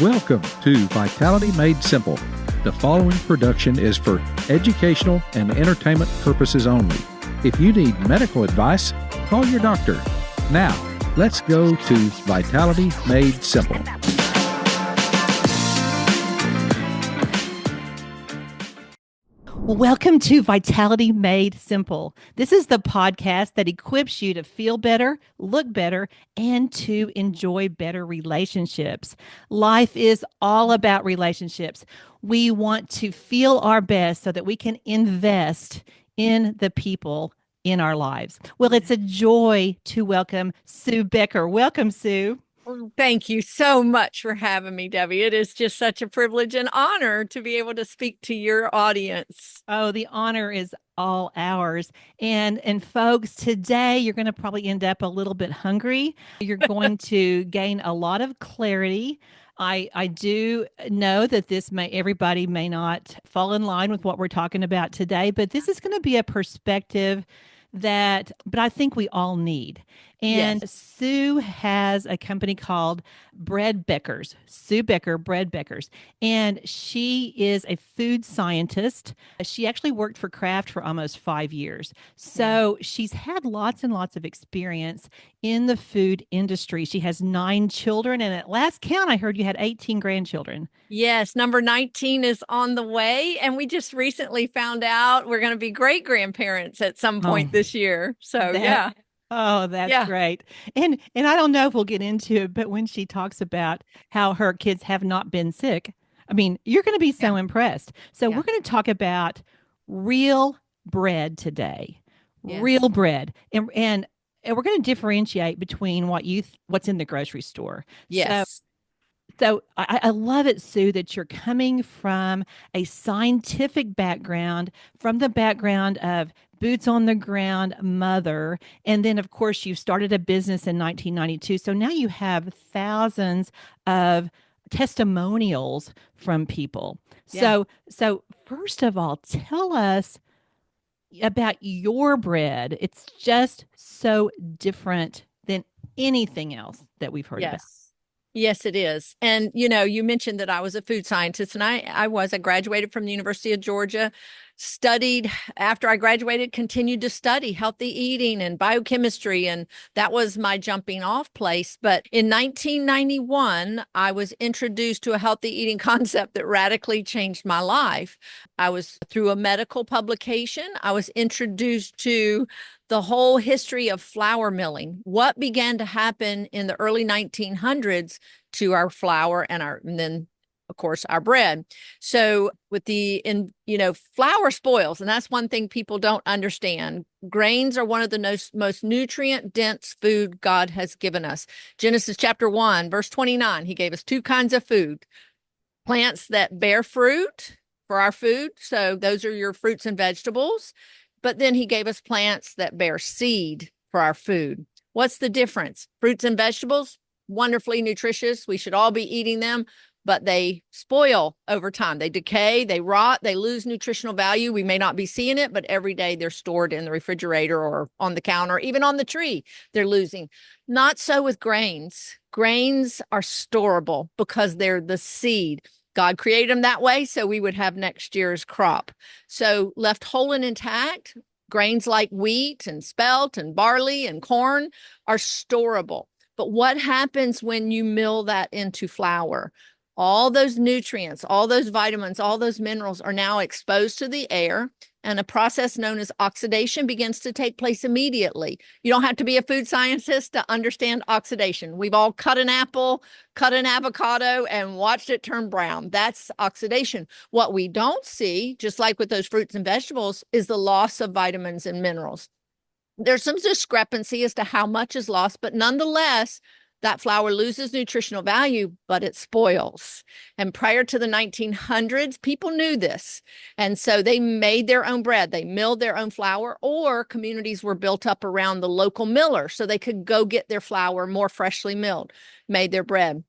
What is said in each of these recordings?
Welcome to Vitality Made Simple. The following production is for educational and entertainment purposes only. If you need medical advice, call your doctor. Now, let's go to Vitality Made Simple. Welcome to Vitality Made Simple. This is the podcast that equips you to feel better, look better, and to enjoy better relationships. Life is all about relationships. We want to feel our best so that we can invest in the people in our lives. Well, it's a joy to welcome Sue Becker. Welcome, Sue. Thank you so much for having me, Debbie. It is just such a privilege and honor to be able to speak to your audience. Oh, the honor is all ours. And folks, today you're going to probably end up a little bit hungry. You're going to gain a lot of clarity. I do know that everybody may not fall in line with what we're talking about today, but this is going to be a perspective but I think we all need. And yes. Sue has a company called Bread Beckers, Sue Becker Bread Beckers, and she is a food scientist. She actually worked for Kraft for almost 5 years. So she's had lots and lots of experience in the food industry. She has 9 children, and at last count, I heard you had 18 grandchildren. Yes, number 19 is on the way, and we just recently found out we're going to be great-grandparents at some point this year. So, yeah. Oh, that's great. And I don't know if we'll get into it, but when she talks about how her kids have not been sick, I mean, you're going to be so impressed. So we're going to talk about real bread today, real bread. And we're going to differentiate between what's in the grocery store. Yes. So I love it, Sue, that you're coming from a scientific background, from the background of boots on the ground mother. And then, of course, you started a business in 1992. So now you have thousands of testimonials from people. Yeah. So first of all, tell us about your bread. It's just so different than anything else that we've heard about. Yes, it is. And, you mentioned that I was a food scientist, and I graduated from the University of Georgia, studied after I graduated, continued to study healthy eating and biochemistry. And that was my jumping off place. But in 1991, I was introduced to a healthy eating concept that radically changed my life. I was through a medical publication. I was introduced to the whole history of flour milling, what began to happen in the early 1900s to our flour and then, of course, our bread. So with flour spoils, and that's one thing people don't understand. Grains are one of the most nutrient-dense food God has given us. Genesis chapter 1, verse 29, he gave us 2 kinds of food. Plants that bear fruit for our food. So those are your fruits and vegetables. But then he gave us plants that bear seed for our food. What's the difference? Fruits and vegetables, wonderfully nutritious. We should all be eating them, but they spoil over time. They decay, they rot, they lose nutritional value. We may not be seeing it, but every day they're stored in the refrigerator or on the counter, even on the tree, they're losing. Not so with grains. Grains are storable because they're the seed. God created them that way so we would have next year's crop. So left whole and intact, grains like wheat and spelt and barley and corn are storable. But what happens when you mill that into flour? All those nutrients, all those vitamins, all those minerals are now exposed to the air, and a process known as oxidation begins to take place immediately. You don't have to be a food scientist to understand oxidation. We've all cut an apple, cut an avocado, and watched it turn brown. That's oxidation. What we don't see, just like with those fruits and vegetables, is the loss of vitamins and minerals. There's some discrepancy as to how much is lost, but nonetheless, that flour loses nutritional value, but it spoils. And prior to the 1900s, people knew this. And so they made their own bread. They milled their own flour, or communities were built up around the local miller so they could go get their flour more freshly milled, made their bread.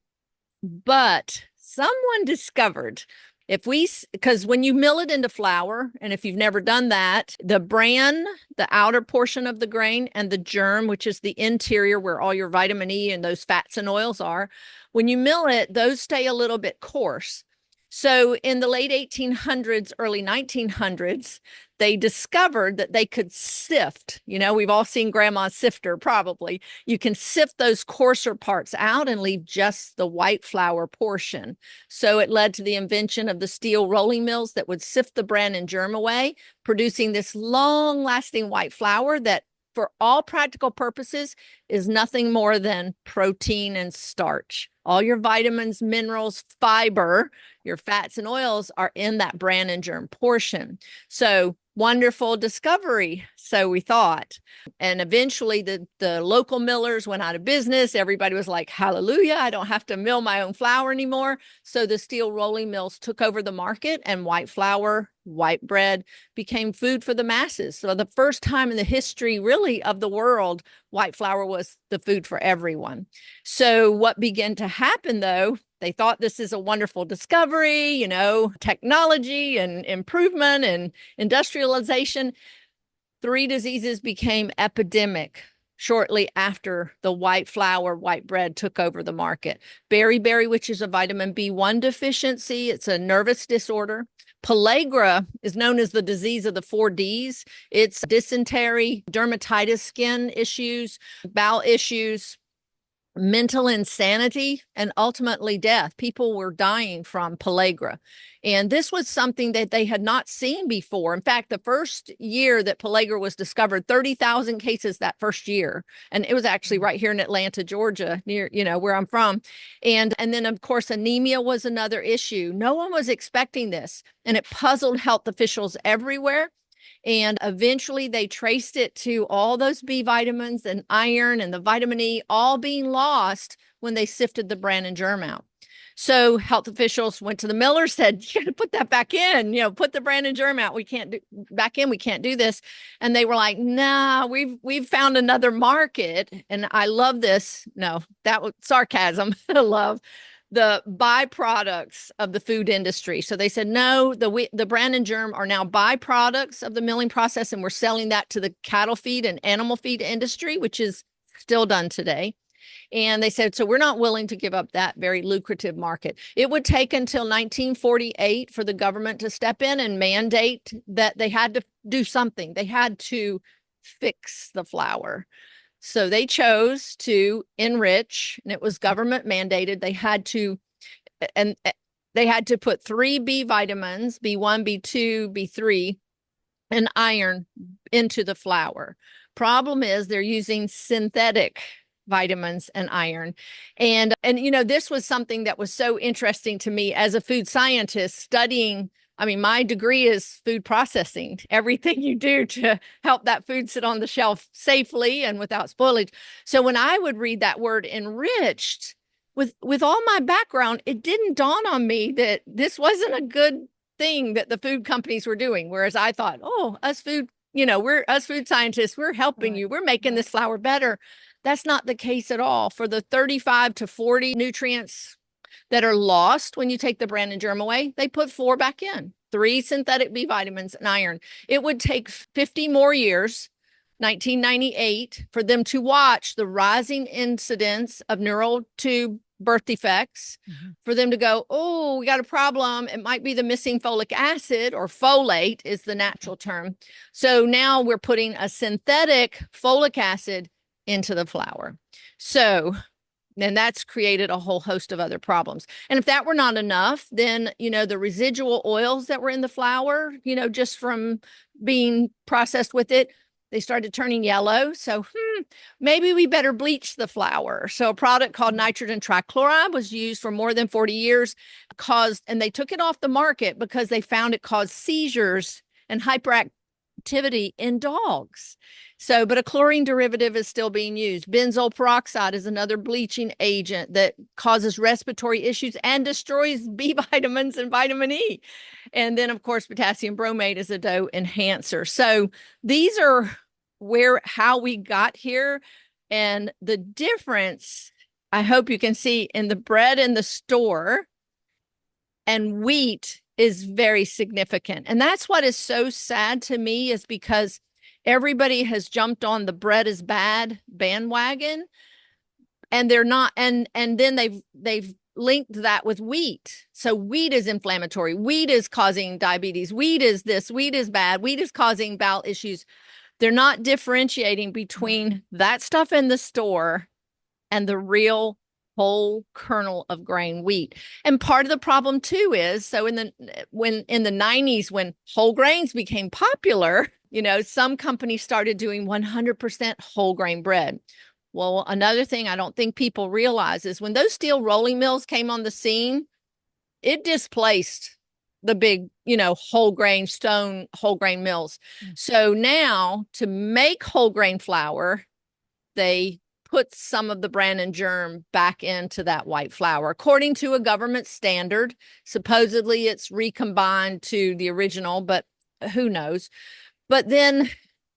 But someone discovered Because when you mill it into flour, and if you've never done that, the bran, the outer portion of the grain, and the germ, which is the interior where all your vitamin E and those fats and oils are, when you mill it, those stay a little bit coarse. So in the late 1800s, early 1900s, they discovered that they could sift. We've all seen grandma's sifter, probably. You can sift those coarser parts out and leave just the white flour portion. So it led to the invention of the steel rolling mills that would sift the bran and germ away, producing this long-lasting white flour that, for all practical purposes, is nothing more than protein and starch. All your vitamins, minerals, fiber, your fats and oils are in that bran and germ portion. So wonderful discovery, so we thought. And eventually the local millers went out of business. Everybody was like, hallelujah, I don't have to mill my own flour anymore. So the steel rolling mills took over the market, and white flour, white bread became food for the masses. So the first time in the history, really, of the world, white flour was the food for everyone. So what began to happen, though, they thought this is a wonderful discovery, technology and improvement and industrialization. 3 diseases became epidemic shortly after the white flour, white bread took over the market. Beriberi, which is a vitamin B1 deficiency. It's a nervous disorder. Pellagra is known as the disease of the 4 Ds. It's dysentery, dermatitis, skin issues, bowel issues, mental insanity, and ultimately death. People were dying from pellagra. And this was something that they had not seen before. In fact, the first year that pellagra was discovered, 30,000 cases that first year. And it was actually right here in Atlanta, Georgia, near, where I'm from. And then, of course, anemia was another issue. No one was expecting this, and it puzzled health officials everywhere. And eventually they traced it to all those B vitamins and iron and the vitamin E all being lost when they sifted the bran and germ out. So health officials went to the miller, said, you got to put that back in, put the bran and germ out. We can't do this. And they were like, nah, we've found another market. And I love this. No, that was sarcasm. I love the byproducts of the food industry. So they said, no, the bran and germ are now byproducts of the milling process, and we're selling that to the cattle feed and animal feed industry, which is still done today. And they said, so we're not willing to give up that very lucrative market. It would take until 1948 for the government to step in and mandate that they had to do something. They had to fix the flour. So they chose to enrich, and it was government mandated. They had to put 3 B vitamins, B1, B2, B3, and iron into the flour. Problem is they're using synthetic vitamins and iron. And this was something that was so interesting to me as a food scientist studying. I mean, my degree is food processing, everything you do to help that food sit on the shelf safely and without spoilage. So when I would read that word enriched, with all my background, it didn't dawn on me that this wasn't a good thing that the food companies were doing. Whereas I thought, us food scientists, we're helping you. We're making this flour better. That's not the case at all. For the 35 to 40 nutrients that are lost when you take the bran and germ away, they put 4 back in, 3 synthetic B vitamins and iron. It would take 50 more years, 1998, for them to watch the rising incidence of neural tube birth defects, for them to go, oh, we got a problem. It might be the missing folic acid, or folate is the natural term. So now we're putting a synthetic folic acid into the flour. So and that's created a whole host of other problems. And if that were not enough, then, the residual oils that were in the flour, just from being processed with it, they started turning yellow. So maybe we better bleach the flour. So a product called nitrogen trichloride was used for more than 40 years, and they took it off the market because they found it caused seizures and hyperactivity in dogs. So, but a chlorine derivative is still being used. Benzoyl peroxide is another bleaching agent that causes respiratory issues and destroys B vitamins and vitamin E. And then, of course, potassium bromate is a dough enhancer. So these are how we got here. And the difference, I hope you can see, in the bread in the store and wheat is very significant. And that's what is so sad to me, is because everybody has jumped on the bread is bad bandwagon, and they're not, and then they've linked that with wheat. So wheat is inflammatory, wheat is causing diabetes, wheat is this, wheat is bad, wheat is causing bowel issues. They're not differentiating between that stuff in the store and the real whole kernel of grain wheat. And part of the problem too is, so in the 90s, when whole grains became popular, some companies started doing 100% whole grain bread. Well, another thing I don't think people realize is when those steel rolling mills came on the scene, it displaced the big, whole grain mills. So now to make whole grain flour, they put some of the bran and germ back into that white flour, according to a government standard. Supposedly it's recombined to the original, but who knows? But then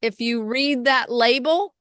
if you read that label,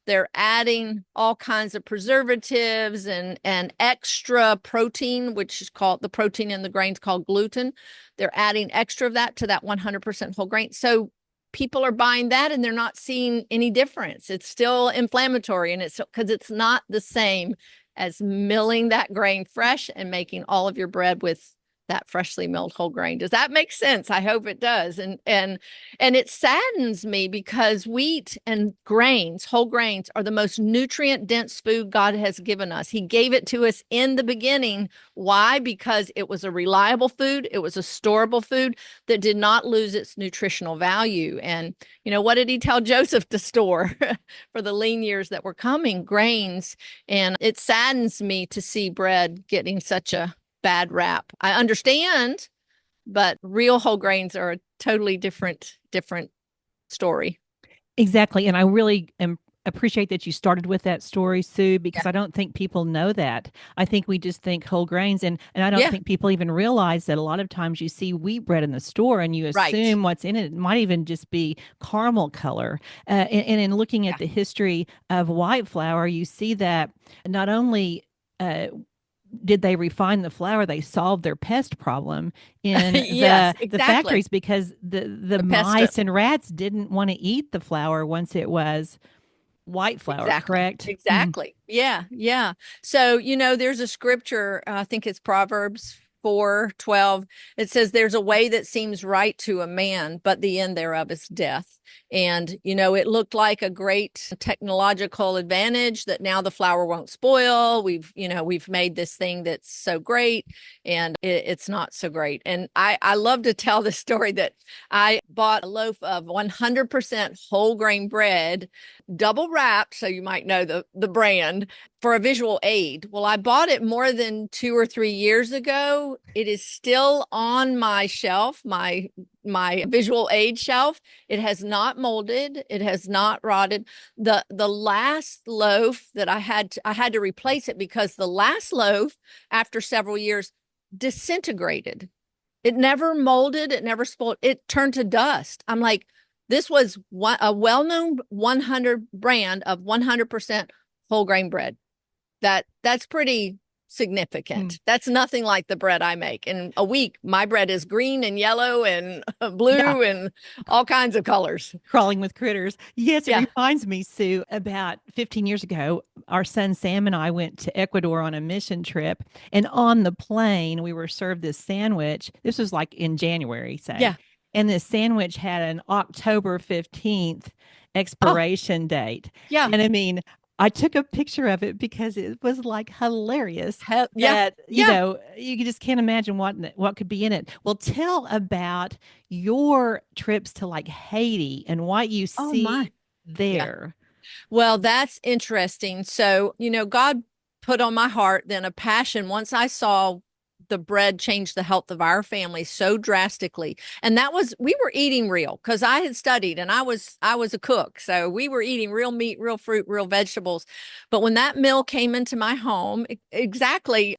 they're adding all kinds of preservatives and extra protein, which is called, the protein in the grains called gluten. They're adding extra of that to that 100% whole grain. So people are buying that and they're not seeing any difference. It's still inflammatory, and it's because it's not the same as milling that grain fresh and making all of your bread with that freshly milled whole grain. Does that make sense? I hope it does. And it saddens me because wheat and grains, whole grains, are the most nutrient dense food God has given us. He gave it to us in the beginning. Why? Because it was a reliable food. It was a storable food that did not lose its nutritional value. And what did he tell Joseph to store for the lean years that were coming? Grains. And it saddens me to see bread getting such a bad rap. I understand, but real whole grains are a totally different story. Exactly. And I really appreciate that you started with that story, Sue, because I don't think people know that. I think we just think whole grains, and I don't think people even realize that a lot of times you see wheat bread in the store and you assume what's in it. It might even just be caramel color. And in looking at the history of white flour, you see that not only did they refine the flour, they solved their pest problem in the factories, because the mice and rats didn't want to eat the flour once it was white flour, correct? Exactly. Yeah. So, there's a scripture, I think it's Proverbs 4:12. It says, there's a way that seems right to a man, but the end thereof is death. And, it looked like a great technological advantage that now the flour won't spoil. We've made this thing that's so great, and it's not so great. And I love to tell the story that I bought a loaf of 100% whole grain bread, double wrapped, so you might know the brand, for a visual aid. Well, I bought it more than 2 or 3 years ago. It is still on my shelf, my visual aid shelf. It has not molded. It has not rotted. The last loaf that I had to replace it, because the last loaf, after several years, disintegrated. It never molded. It never spoiled. It turned to dust. I'm like, this was a well-known 100 brand of 100% whole grain bread. That's pretty significant. That's nothing like the bread I make. In a week, my bread is green and yellow and blue and all kinds of colors. Crawling with critters. Yes, it reminds me, Sue, about 15 years ago, our son Sam and I went to Ecuador on a mission trip. And on the plane, we were served this sandwich. This was like in January, say. Yeah. And this sandwich had an October 15th expiration date. Yeah. And I mean, I took a picture of it because it was like hilarious. You just can't imagine what could be in it. Well, tell about your trips to like Haiti and what you see there. Well, that's interesting. So, God put on my heart then a passion once I saw the bread change the health of our family so drastically. And we were eating real, because I had studied and I was a cook. So we were eating real meat, real fruit, real vegetables. But when that meal came into my home, exactly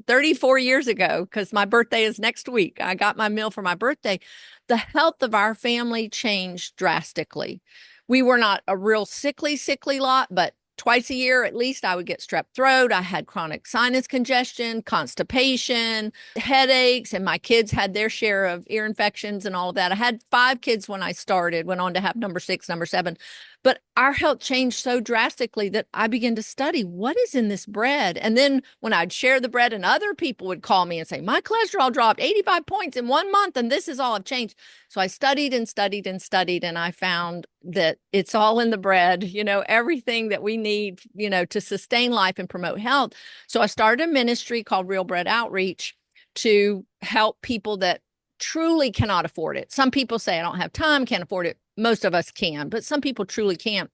34 years ago, because my birthday is next week, I got my meal for my birthday. The health of our family changed drastically. We were not a real sickly lot, but twice a year at least, I would get strep throat. I had chronic sinus congestion, constipation, headaches, and my kids had their share of ear infections and all of that. I had 5 kids when I started, went on to have number 6, number 7. But our health changed so drastically that I began to study what is in this bread. And then when I'd share the bread, and other people would call me and say, my cholesterol dropped 85 points in 1 month, and this is all I've changed. So I studied and studied and studied, and I found that it's all in the bread, everything that we need, to sustain life and promote health. So I started a ministry called Real Bread Outreach to help people that truly cannot afford it. Some people say, I don't have time, can't afford it. Most of us can, but some people truly can't.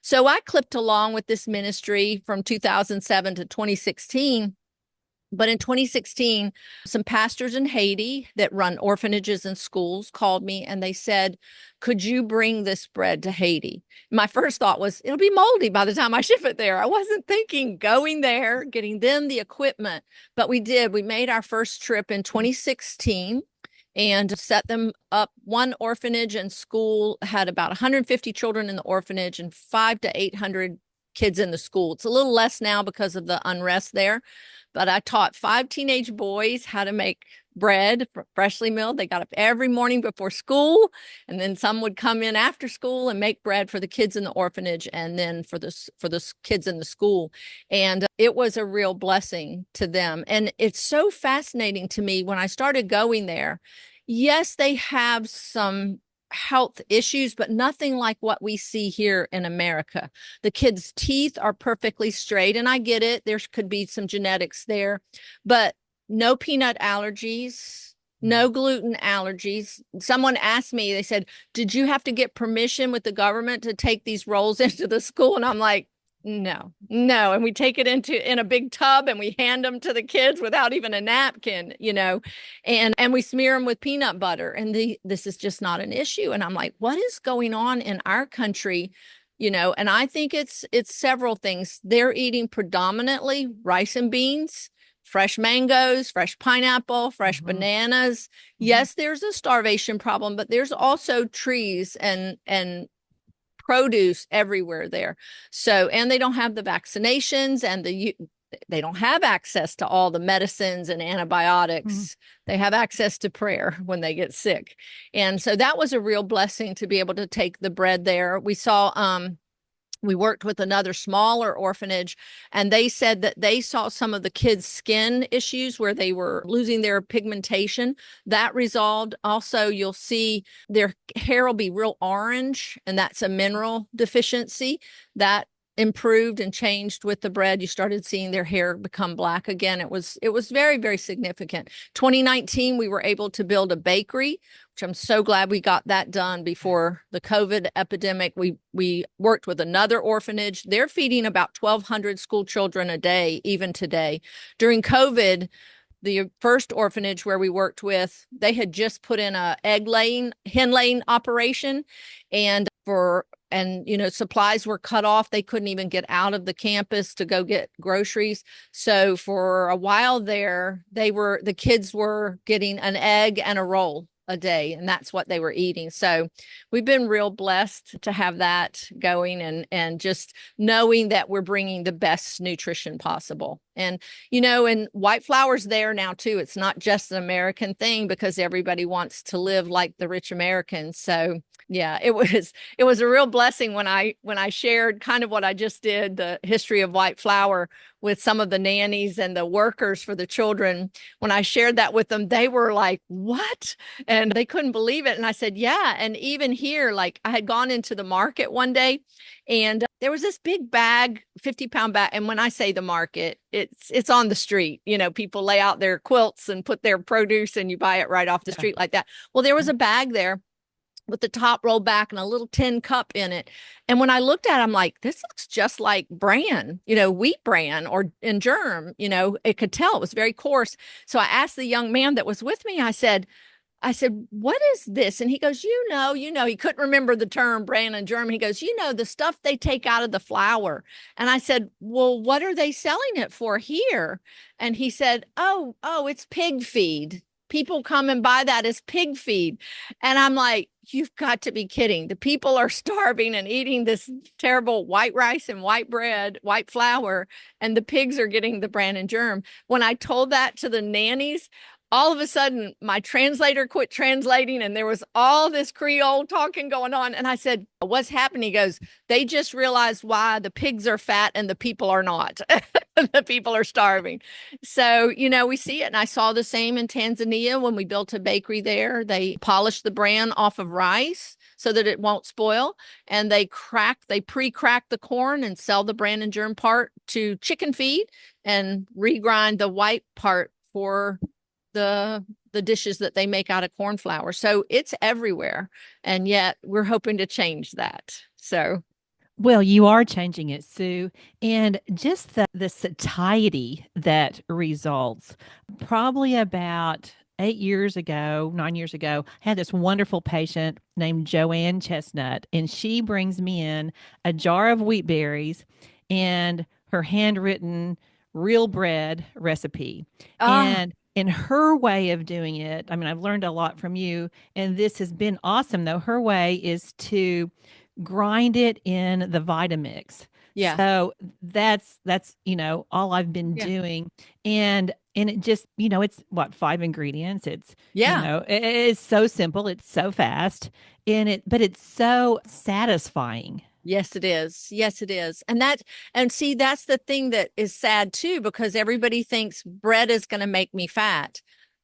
So I clipped along with this ministry from 2007 to 2016. But in 2016, some pastors in Haiti that run orphanages and schools called me and they said, could you bring this bread to Haiti? My first thought was, it'll be moldy by the time I ship it there. I wasn't thinking going there, getting them the equipment, but we did. We made our first trip in 2016 and set them up. One orphanage and school had about 150 children in the orphanage and 500 to 800 kids in the school. It's a little less now because of the unrest there, but I taught 5 teenage boys how to make bread, freshly milled. They got up every morning before school, and then some would come in after school and make bread for the kids in the orphanage and then for the kids in the school. And it was a real blessing to them. And it's so fascinating to me when I started going there. Yes, they have some health issues, but nothing like what we see here in America. The kids' teeth are perfectly straight, and I get it. There could be some genetics there, but no peanut allergies, no gluten allergies. Someone asked me, they said, did you have to get permission with the government to take these rolls into the school? And I'm like, no. And we take it in a big tub and we hand them to the kids without even a napkin, and we smear them with peanut butter. And this is just not an issue. And I'm like, what is going on in our country? And I think it's several things. They're eating predominantly rice and beans, fresh mangoes, fresh pineapple, fresh bananas. Yes, there's a starvation problem, but there's also trees and produce everywhere there. So, and they don't have the vaccinations and they don't have access to all the medicines and antibiotics. They have access to prayer when they get sick. And so that was a real blessing to be able to take the bread there. We worked with another smaller orphanage, and they said that they saw some of the kids' skin issues where they were losing their pigmentation. That resolved. Also, you'll see their hair will be real orange, and that's a mineral deficiency. That improved and changed with the bread. You started seeing their hair become black again. It was very, very significant. 2019, we were able to build a bakery, which I'm so glad we got that done before the COVID epidemic. We worked with another orphanage. They're feeding about 1,200 school children a day, even today. During COVID, the first orphanage where we worked with, they had just put in a hen laying operation, and supplies were cut off. They couldn't even get out of the campus to go get groceries. So for a while there, the kids were getting an egg and a roll a day, and that's what they were eating. So we've been real blessed to have that going and just knowing that we're bringing the best nutrition possible. And, and white flour's there now too. It's not just an American thing because everybody wants to live like the rich Americans. So yeah, it was a real blessing when I shared kind of what I just did, the history of white flour, with some of the nannies and the workers for the children. When I shared that with them, they were like, what? And they couldn't believe it. And I said, yeah. And even here, like I had gone into the market one day and there was this big bag, 50-pound bag. And when I say the market, it's on the street. People lay out their quilts and put their produce and you buy it right off the street like that. Well, there was a bag there with the top rolled back and a little tin cup in it. And when I looked at it, I'm like, this looks just like bran, wheat bran or in germ, it could tell it was very coarse. So I asked the young man that was with me, I said, what is this? And he goes, he couldn't remember the term bran and germ. He goes, the stuff they take out of the flour. And I said, well, what are they selling it for here? And he said, oh, it's pig feed. people come and buy that as pig feed. And I'm like, you've got to be kidding. The people are starving and eating this terrible white rice and white bread, white flour, and the pigs are getting the bran and germ. When I told that to the nannies, all of a sudden my translator quit translating and there was all this Creole talking going on. And I said, what's happening? He goes, they just realized why the pigs are fat and the people are not. The people are starving. So, we see it. And I saw the same in Tanzania when we built a bakery there. They polished the bran off of rice so that it won't spoil. And they pre-crack the corn and sell the bran and germ part to chicken feed and regrind the white part for the dishes that they make out of corn flour. So it's everywhere. And yet we're hoping to change that. So Well, you are changing it, Sue. And just the satiety that results. Probably about 8 years ago, 9 years ago, I had this wonderful patient named Joanne Chestnut, and she brings me in a jar of wheat berries and her handwritten real bread recipe. And in her way of doing it, I mean, I've learned a lot from you, and this has been awesome, though. Her way is to grind it in the Vitamix. yeah. So that's all I've been Yeah. doing. And it just, it's what, 5 ingredients. It's Yeah. it's so simple, it's so fast, but it's so satisfying. Yes, it is. Yes, it is. And see, that's the thing that is sad too, because everybody thinks bread is going to make me fat.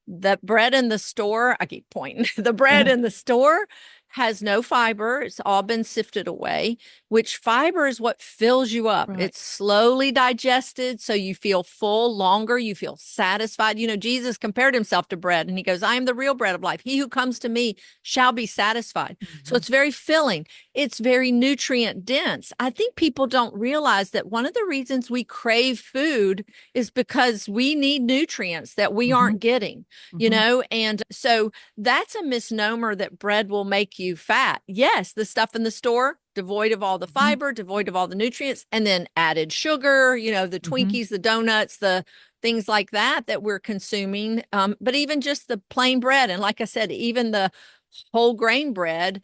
The bread in the store, I keep pointing, the bread in the store has no fiber. It's all been sifted away, which fiber is what fills you up. Right. It's slowly digested. So you feel full longer. You feel satisfied. Jesus compared himself to bread and he goes, I am the real bread of life. He who comes to me shall be satisfied. So it's very filling. It's very nutrient dense. I think people don't realize that one of the reasons we crave food is because we need nutrients that we aren't getting, and so that's a misnomer that bread will make you fat. Yes, the stuff in the store, devoid of all the fiber, devoid of all the nutrients, and then added sugar, the Twinkies, the donuts, the things like that we're consuming. But even just the plain bread. And like I said, even the whole grain bread,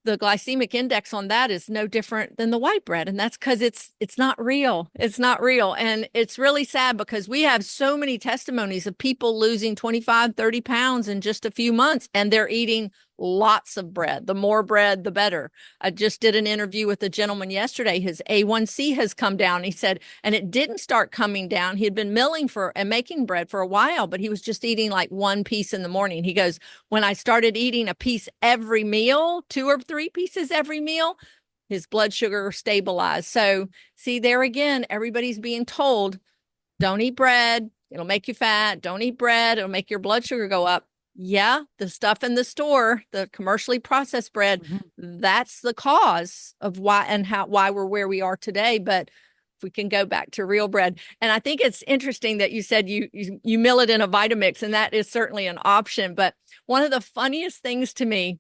the glycemic index on that is no different than the white bread. And that's because it's not real. It's not real. And it's really sad because we have so many testimonies of people losing 25, 30 pounds in just a few months, and they're eating lots of bread. The more bread, the better. I just did an interview with a gentleman yesterday. His A1C has come down. He said, and it didn't start coming down. He had been milling and making bread for a while, but he was just eating like one piece in the morning. He goes, when I started eating a piece every meal, 2 or 3 pieces every meal, his blood sugar stabilized. So see, there again, everybody's being told, don't eat bread. It'll make you fat. Don't eat bread. It'll make your blood sugar go up. Yeah, the stuff in the store, the commercially processed bread, that's the cause of why we're where we are today. But if we can go back to real bread, and I think it's interesting that you said you mill it in a Vitamix, and that is certainly an option. But one of the funniest things to me,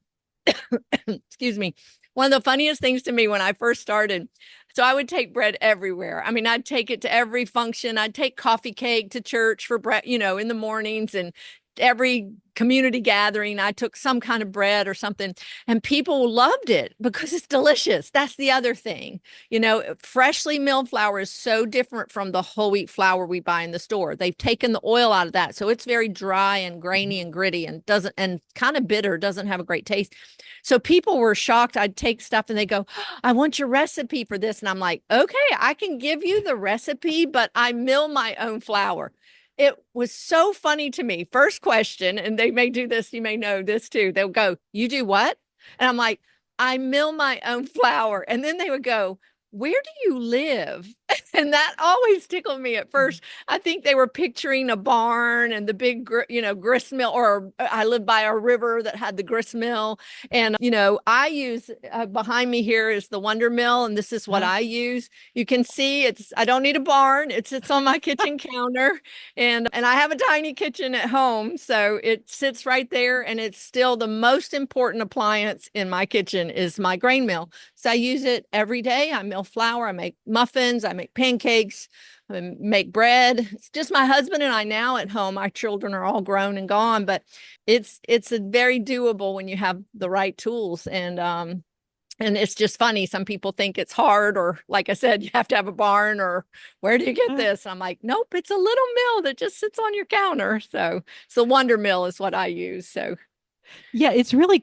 excuse me, one of the funniest things to me when I first started, so I would take bread everywhere. I mean, I'd take it to every function. I'd take coffee cake to church for bread, in the mornings, and every community gathering, I took some kind of bread or something, and people loved it because it's delicious. That's the other thing. Freshly milled flour is so different from the whole wheat flour we buy in the store. They've taken the oil out of that. So it's very dry and grainy and gritty and kind of bitter, doesn't have a great taste. So people were shocked. I'd take stuff and they go, I want your recipe for this. And I'm like, okay, I can give you the recipe, but I mill my own flour. It was so funny to me. First question, and they may do this, you may know this too. They'll go, you do what? And I'm like, I mill my own flour. And then they would go, where do you live? And that always tickled me at first. I think they were picturing a barn and the big, grist mill, or I live by a river that had the grist mill. And, I use behind me here is the Wonder Mill. And this is what I use. You can see I don't need a barn. It sits on my kitchen counter, and I have a tiny kitchen at home. So it sits right there. And it's still the most important appliance in my kitchen is my grain mill. So I use it every day. I mill flour. I make muffins. I make pancakes. and make bread. It's just my husband and I now at home. My children are all grown and gone, but it's a very doable when you have the right tools. And it's just funny. Some people think it's hard, or like I said, you have to have a barn, or where do you get this? I'm like, nope, it's a little mill that just sits on your counter. So Wonder Mill is what I use. So Yeah, it's really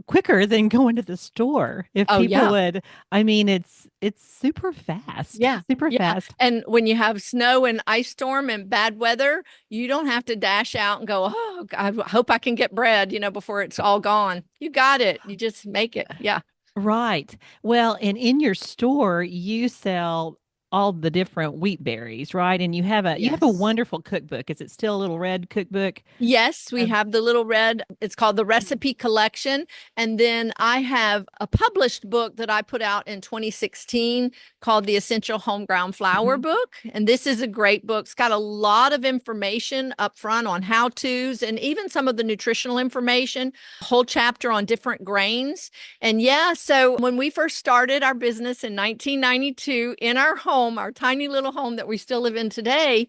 quicker than going to the store. If oh people yeah. would, I mean, it's super fast. Yeah. Super Yeah. fast. And when you have snow and ice storm and bad weather, you don't have to dash out and go, oh, I hope I can get bread, before it's all gone. You got it. You just make it. Yeah. Right. Well, and in your store, you sell all the different wheat berries, right? And you have a Yes. wonderful cookbook. Is it still a little red cookbook? Yes, we Um, have the little red. It's called the Recipe Collection. And then I have a published book that I put out in 2016 called the Essential Homeground Flour mhm. Book. And this is a great book. It's got a lot of information up front on how-tos and even some of the nutritional information, a whole chapter on different grains. And yeah, so when we first started our business in 1992 in our home, our tiny little home that we still live in today,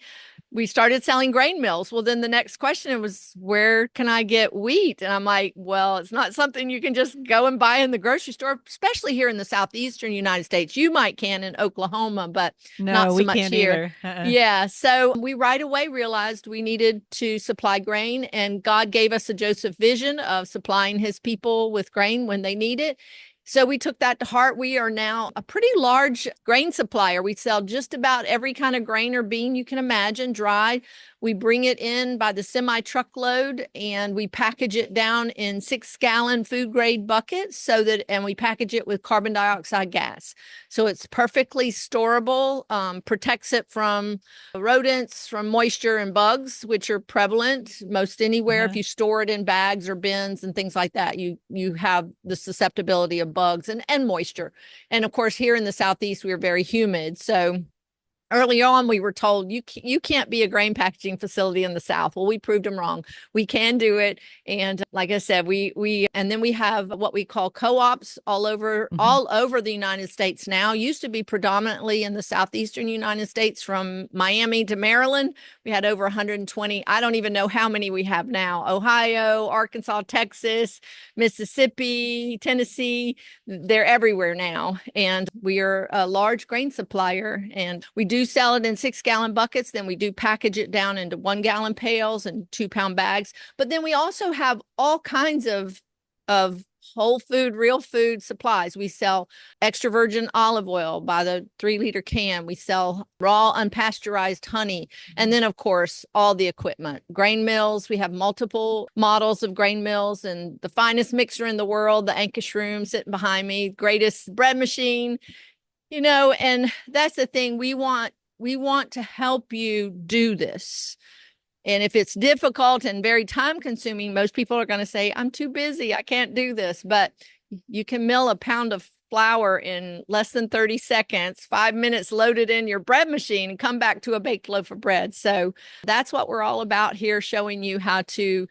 we started selling grain mills. Well, then the next question was, where can I get wheat? And I'm like, well, it's not something you can just go and buy in the grocery store, especially here in the southeastern United States. You might can in Oklahoma, but not No, so we much can't here. either. Yeah. So we right away realized we needed to supply grain, and God gave us a Joseph vision of supplying his people with grain when they need it. So we took that to heart. We are now a pretty large grain supplier. We sell just about every kind of grain or bean you can imagine, dried. We bring it in by the semi truckload, and we package it down in 6-gallon food grade buckets and we package it with carbon dioxide gas. So it's perfectly storable, protects it from rodents, from moisture and bugs, which are prevalent most anywhere. If Uh-huh. you store it in bags or bins and things like that, you have the susceptibility of bugs and moisture. And of course, here in the Southeast, we're very humid. So early on, we were told you can't be a grain packaging facility in the South. Well, we proved them wrong. We can do it, and like I said, we and then we have what we call co-ops Mhm. all over the United States now. Used to be predominantly in the southeastern United States, from Miami to Maryland. We had over 120. I don't even know how many we have now. Ohio, Arkansas, Texas, Mississippi, Tennessee. They're everywhere now, and we are a large grain supplier, and we do sell it in 6-gallon buckets. Then we do package it down into 1-gallon pails and 2-pound bags. But then we also have all kinds of whole food, real food supplies. We sell extra virgin olive oil by the 3-liter can. We sell raw unpasteurized honey. And then, of course, all the equipment. Grain mills. We have multiple models of grain mills, and the finest mixer in the world, the Anchor Room sitting behind me, greatest bread machine, and that's the thing. We want to help you do this. And if it's difficult and very time consuming, most people are going to say, I'm too busy, I can't do this. But you can mill a pound of flour in less than 30 seconds, 5 minutes, load it in your bread machine, and come back to a baked loaf of bread. So that's what we're all about here, showing you how to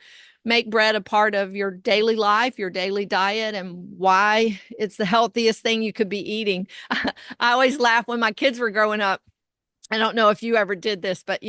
make bread a part of your daily life, your daily diet, and why it's the healthiest thing you could be eating. I always laugh when my kids were growing up. I don't know if you ever did this, but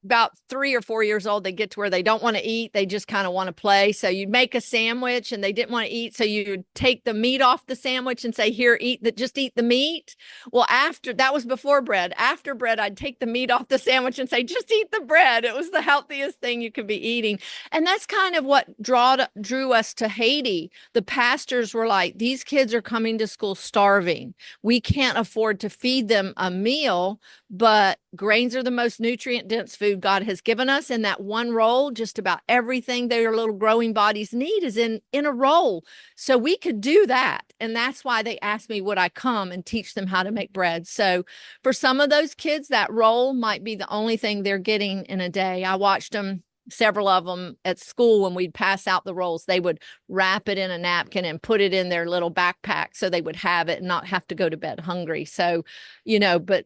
about 3 or 4 years old, they get to where they don't want to eat. They just kind of want to play. So you'd make a sandwich and they didn't want to eat. So you'd take the meat off the sandwich and say, here, just eat the meat. Well, that was before bread. After bread, I'd take the meat off the sandwich and say, just eat the bread. It was the healthiest thing you could be eating. And that's kind of what drew us to Haiti. The pastors were like, these kids are coming to school starving. We can't afford to feed them a meal, but grains are the most nutrient dense food God has given us. And that one roll, just about everything their little growing bodies need is in a roll. So we could do that. And that's why they asked me, would I come and teach them how to make bread? So for some of those kids, that roll might be the only thing they're getting in a day. I watched them, several of them at school, when we'd pass out the rolls, they would wrap it in a napkin and put it in their little backpack so they would have it and not have to go to bed hungry. So, but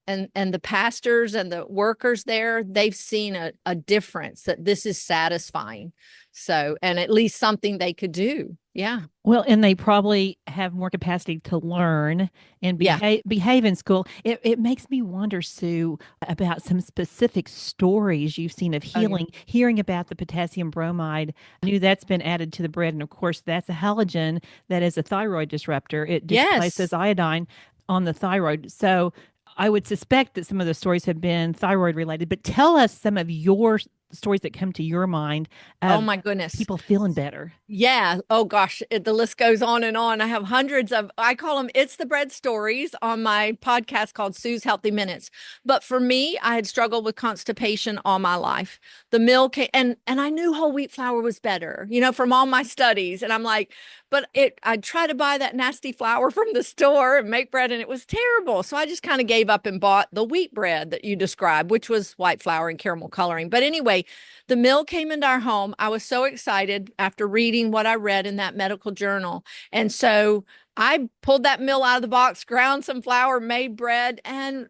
and the pastors and the workers there, they've seen a difference, that this is satisfying. So, and at least something they could do. Yeah. Well, and they probably have more capacity to learn and Yeah. behave in school. It makes me wonder, Sue, about some specific stories you've seen of Oh, yeah. healing, hearing about the potassium bromide. I knew that's been added to the bread. And of course, that's a halogen that is a thyroid disruptor. It displaces Yes. iodine on the thyroid. So I would suspect that some of the stories have been thyroid related, but tell us some of your stories that come to your mind Oh of my goodness. people feeling better. Yeah. Oh gosh, the list goes on and on. I have hundreds of, I call them It's the Bread stories on my podcast called Sue's Healthy Minutes. But for me, I had struggled with constipation all my life. The milk and I knew whole wheat flour was better, from all my studies. And I'm like, but I'd try to buy that nasty flour from the store and make bread, and it was terrible. So I just kind of gave up and bought the wheat bread that you described, which was white flour and caramel coloring. But anyway, the mill came into our home. I was so excited after reading what I read in that medical journal. And so I pulled that mill out of the box, ground some flour, made bread, and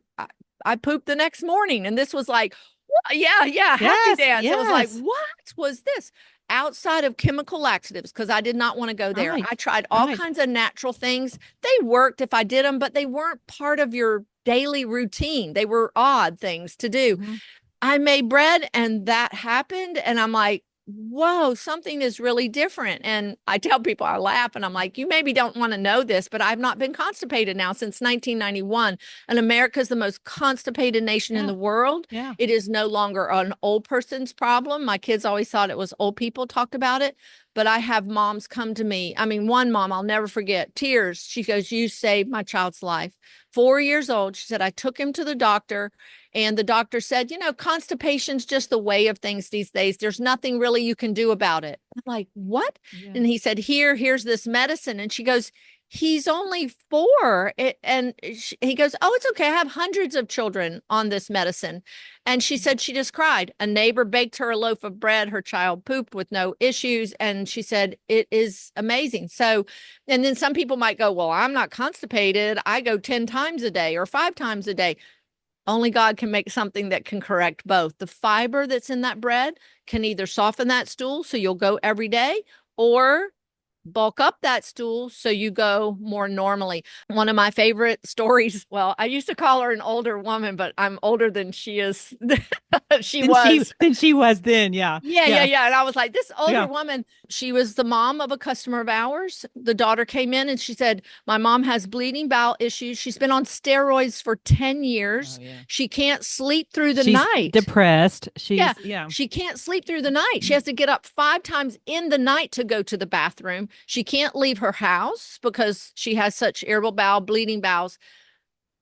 I pooped the next morning. And this was like, yeah, happy Yes, dance. It was like, yes. what was this? Outside of chemical laxatives, because I did not want to go there. Right, I tried all right. kinds of natural things. They worked if I did them, but they weren't part of your daily routine. They were odd things to do. Mhm. I made bread and that happened. And I'm like, whoa, something is really different. And I tell people, I laugh and I'm like, you maybe don't want to know this, but I've not been constipated now since 1991. And America's the most constipated nation in Yeah, the world. yeah. It is no longer an old person's problem. My kids always thought it was old people talked about it. But I have moms come to me. I mean, one mom I'll never forget, tears. She goes, you saved my child's life. 4 years old. She said, I took him to the doctor. And the doctor said, constipation's just the way of things these days. There's nothing really you can do about it. I'm like, what? Yeah. And he said, here's this medicine. And she goes, he's only 4. He goes, oh, it's okay. I have hundreds of children on this medicine. And she said she just cried. A neighbor baked her a loaf of bread. Her child pooped with no issues. And she said, it is amazing. So, and then some people might go, well, I'm not constipated. I go 10 times a day or 5 times a day. Only God can make something that can correct both. The fiber that's in that bread can either soften that stool so you'll go every day, or bulk up that stool so you go more normally. One of my favorite stories, well, I used to call her an older woman, but I'm older than she is. She was. Than she was then, yeah. Yeah. And I was like, this older Yeah. woman, she was the mom of a customer of ours. The daughter came in and she said, my mom has bleeding bowel issues. She's been on steroids for 10 years. Oh, yeah. She can't sleep through the She's night. depressed. Yeah. Yeah. She can't sleep through the night. She has to get up 5 times in the night to go to the bathroom. She can't leave her house because she has such irritable bowel, bleeding bowels.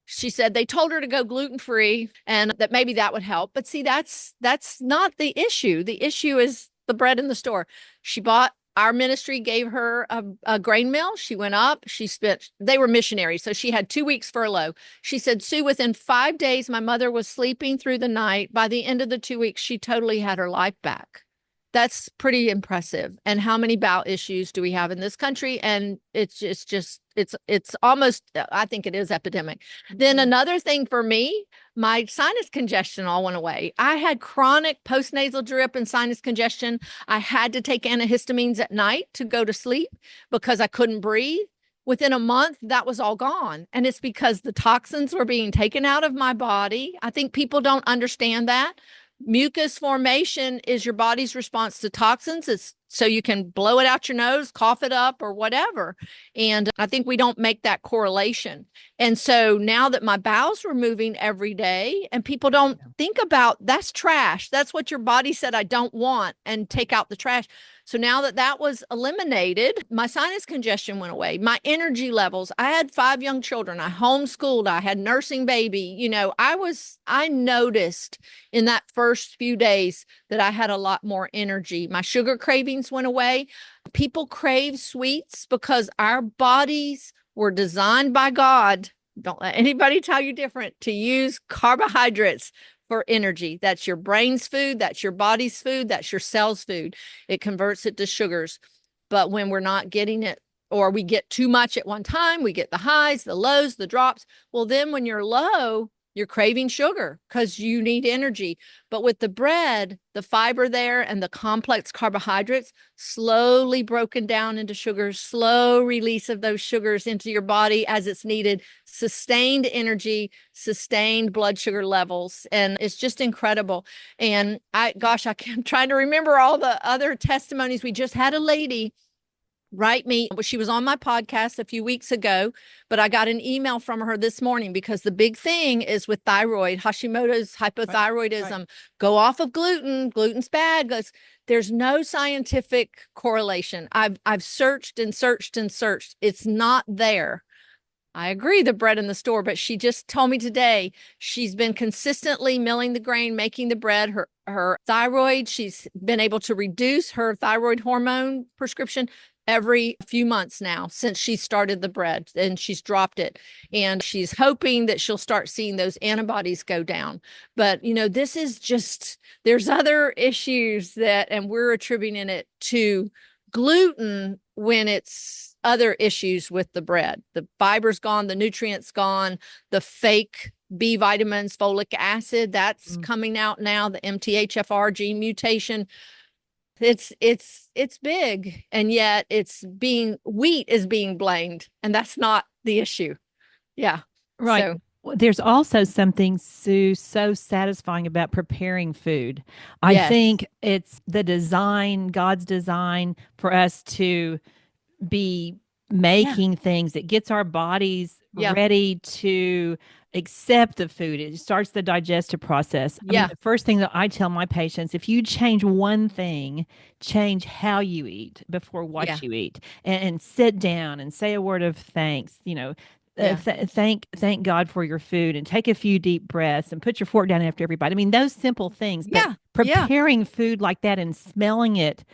She said they told her to go gluten-free and that maybe that would help. But see, that's not the issue. The issue is the bread in the store. She bought, our ministry gave her a grain mill. She went up, they were missionaries. So she had 2 weeks furlough. She said, Sue, within 5 days, my mother was sleeping through the night. By the end of the 2 weeks, she totally had her life back. That's pretty impressive. And how many bowel issues do we have in this country? And it's almost, I think it is epidemic. Then another thing for me, my sinus congestion all went away. I had chronic postnasal drip and sinus congestion. I had to take antihistamines at night to go to sleep because I couldn't breathe. Within a month, that was all gone. And it's because the toxins were being taken out of my body. I think people don't understand that. Mucus formation is your body's response to toxins. It's so you can blow it out your nose, cough it up, or whatever. And I think we don't make that correlation. And so now that my bowels were moving every day, and people don't think about that's trash. That's what your body said I don't want, and take out the trash. So now that was eliminated, my sinus congestion went away. My energy levels, I had 5 young children. I homeschooled. I had nursing baby. I noticed in that first few days that I had a lot more energy. My sugar cravings went away. People crave sweets because our bodies were designed by God. Don't let anybody tell you different, to use carbohydrates for energy. That's your brain's food. That's your body's food. That's your cell's food. It converts it to sugars. But when we're not getting it, or we get too much at one time, we get the highs, the lows, the drops. Well, then when you're low, you're craving sugar because you need energy. But with the bread, the fiber there and the complex carbohydrates slowly broken down into sugars, slow release of those sugars into your body as it's needed, sustained energy, sustained blood sugar levels. And it's just incredible. And I'm trying to remember all the other testimonies. We just had a lady write me. She was on my podcast a few weeks ago, but I got an email from her this morning because the big thing is with thyroid, Hashimoto's hypothyroidism, right. Go off of gluten. Gluten's bad. There's no scientific correlation. I've searched and searched and searched. It's not there. I agree, the bread in the store, but she just told me today she's been consistently milling the grain, making the bread. Her thyroid, she's been able to reduce her thyroid hormone prescription every few months now since she started the bread, and she's dropped it. And she's hoping that she'll start seeing those antibodies go down. But, this is just, there's other issues and we're attributing it to gluten when it's other issues with the bread. The fiber's gone, the nutrients gone, the fake B vitamins, folic acid, that's coming out now, the MTHFR gene mutation. It's big, and yet wheat is being blamed, and that's not the issue. Yeah. Right. So, there's also something, Sue, so satisfying about preparing food. I think it's the design, God's design for us to be making things that gets our bodies ready to accept the food. It starts the digestive process. I mean, the first thing that I tell my patients, if you change one thing, change how you eat before what you eat, and sit down and say a word of thanks, thank God for your food, and take a few deep breaths and put your fork down after everybody. I mean, those simple things, but preparing food like that and smelling it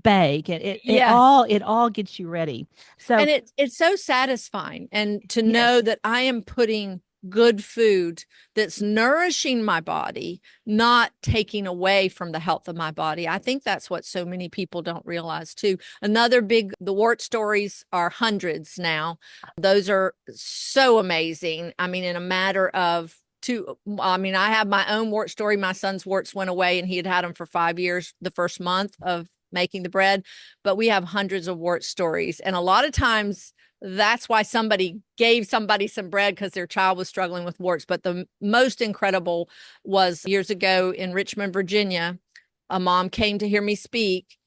bake, it all gets you ready. So, and it's so satisfying, and to know that I am putting good food that's nourishing my body, not taking away from the health of my body. I think that's what so many people don't realize too. The wart stories are hundreds now. Those are so amazing. I mean, in a matter of I have my own wart story. My son's warts went away, and he had them for 5 years the first month of making the bread, but we have hundreds of wart stories. And a lot of times that's why somebody gave somebody some bread, because their child was struggling with warts. But the most incredible was years ago in Richmond, Virginia. A mom came to hear me speak.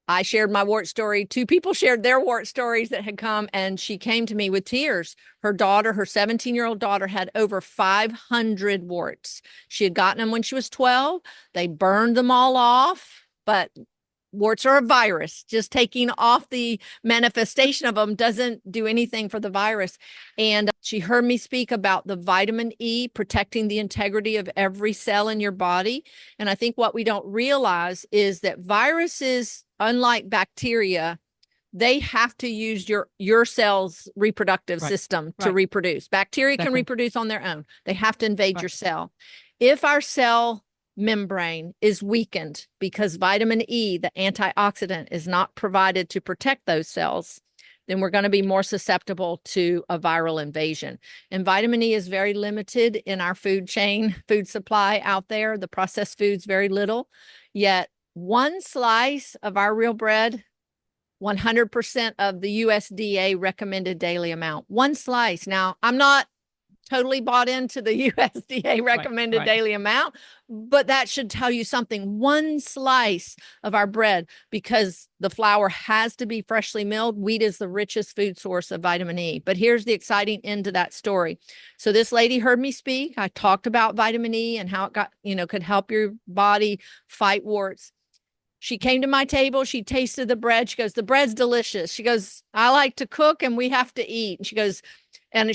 I shared my wart story. 2 people shared their wart stories that had come, and she came to me with tears. Her 17-year-old daughter, had over 500 warts. She had gotten them when she was 12. They burned them all off, but warts are a virus. Just taking off the manifestation of them doesn't do anything for the virus. And she heard me speak about the vitamin E protecting the integrity of every cell in your body. And I think what we don't realize is that viruses, unlike bacteria, they have to use your cell's reproductive system to reproduce. Bacteria can reproduce on their own. They have to invade your cell. If our cell membrane is weakened because vitamin E, the antioxidant, is not provided to protect those cells, then we're going to be more susceptible to a viral invasion. And vitamin E is very limited in our food chain, food supply out there. The processed foods, very little. Yet one slice of our real bread, 100% of the USDA recommended daily amount. One slice. Now, I'm not totally bought into the USDA recommended daily amount, but that should tell you something. One slice of our bread, because the flour has to be freshly milled. Wheat is the richest food source of vitamin E. But here's the exciting end to that story. So this lady heard me speak. I talked about vitamin E and how it could help your body fight warts. She came to my table. She tasted the bread. She goes, "The bread's delicious." She goes, "I like to cook and we have to eat." And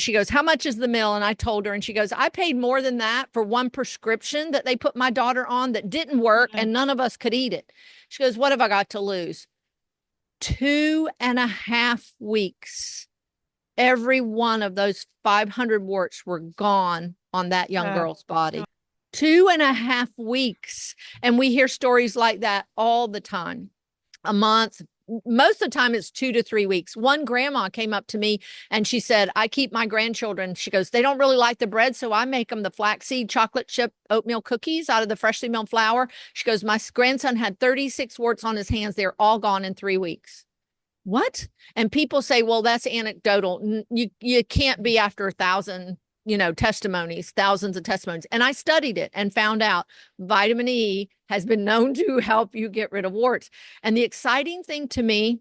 she goes, "How much is the meal?" And I told her, and she goes, "I paid more than that for one prescription that they put my daughter on that didn't work, and none of us could eat it." She goes, "What have I got to lose?" 2.5 weeks. Every one of those 500 warts were gone on that young girl's body. 2.5 weeks. And we hear stories like that all the time. A month, most of the time it's 2 to 3 weeks. One grandma came up to me and she said, I keep my grandchildren. She goes, they don't really like the bread. So I make them the flaxseed chocolate chip oatmeal cookies out of the freshly milled flour. She goes, my grandson had 36 warts on his hands. They're all gone in 3 weeks. What? And people say, well, that's anecdotal. You can't be after 1,000, testimonies, thousands of testimonies. And I studied it and found out vitamin E has been known to help you get rid of warts. And the exciting thing to me,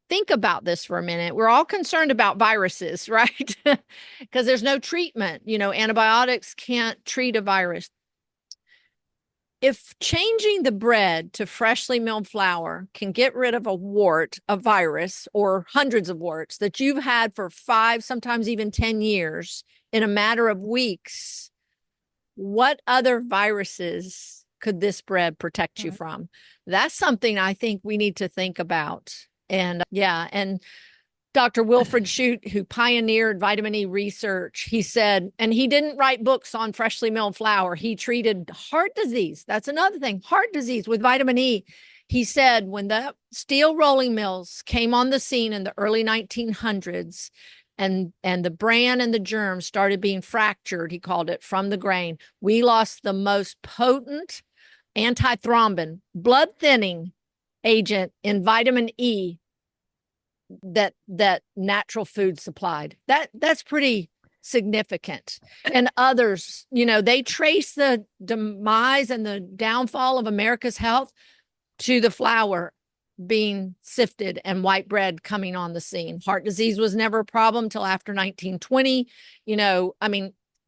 think about this for a minute. We're all concerned about viruses, right? Because there's no treatment. Antibiotics can't treat a virus. If changing the bread to freshly milled flour can get rid of a wart, a virus, or hundreds of warts that you've had for 5, sometimes even 10 years in a matter of weeks, what other viruses could this bread protect you from? That's something I think we need to think about. And Dr. Wilfred Shute, who pioneered vitamin E research, he said, and he didn't write books on freshly milled flour. He treated heart disease. That's another thing, heart disease with vitamin E. He said when the steel rolling mills came on the scene in the early 1900s and the bran and the germ started being fractured, he called it, from the grain, we lost the most potent antithrombin, blood thinning agent in vitamin E that natural food supplied. That's pretty significant. And others, they trace the demise and the downfall of America's health to the flour being sifted and white bread coming on the scene. Heart disease was never a problem till after 1920.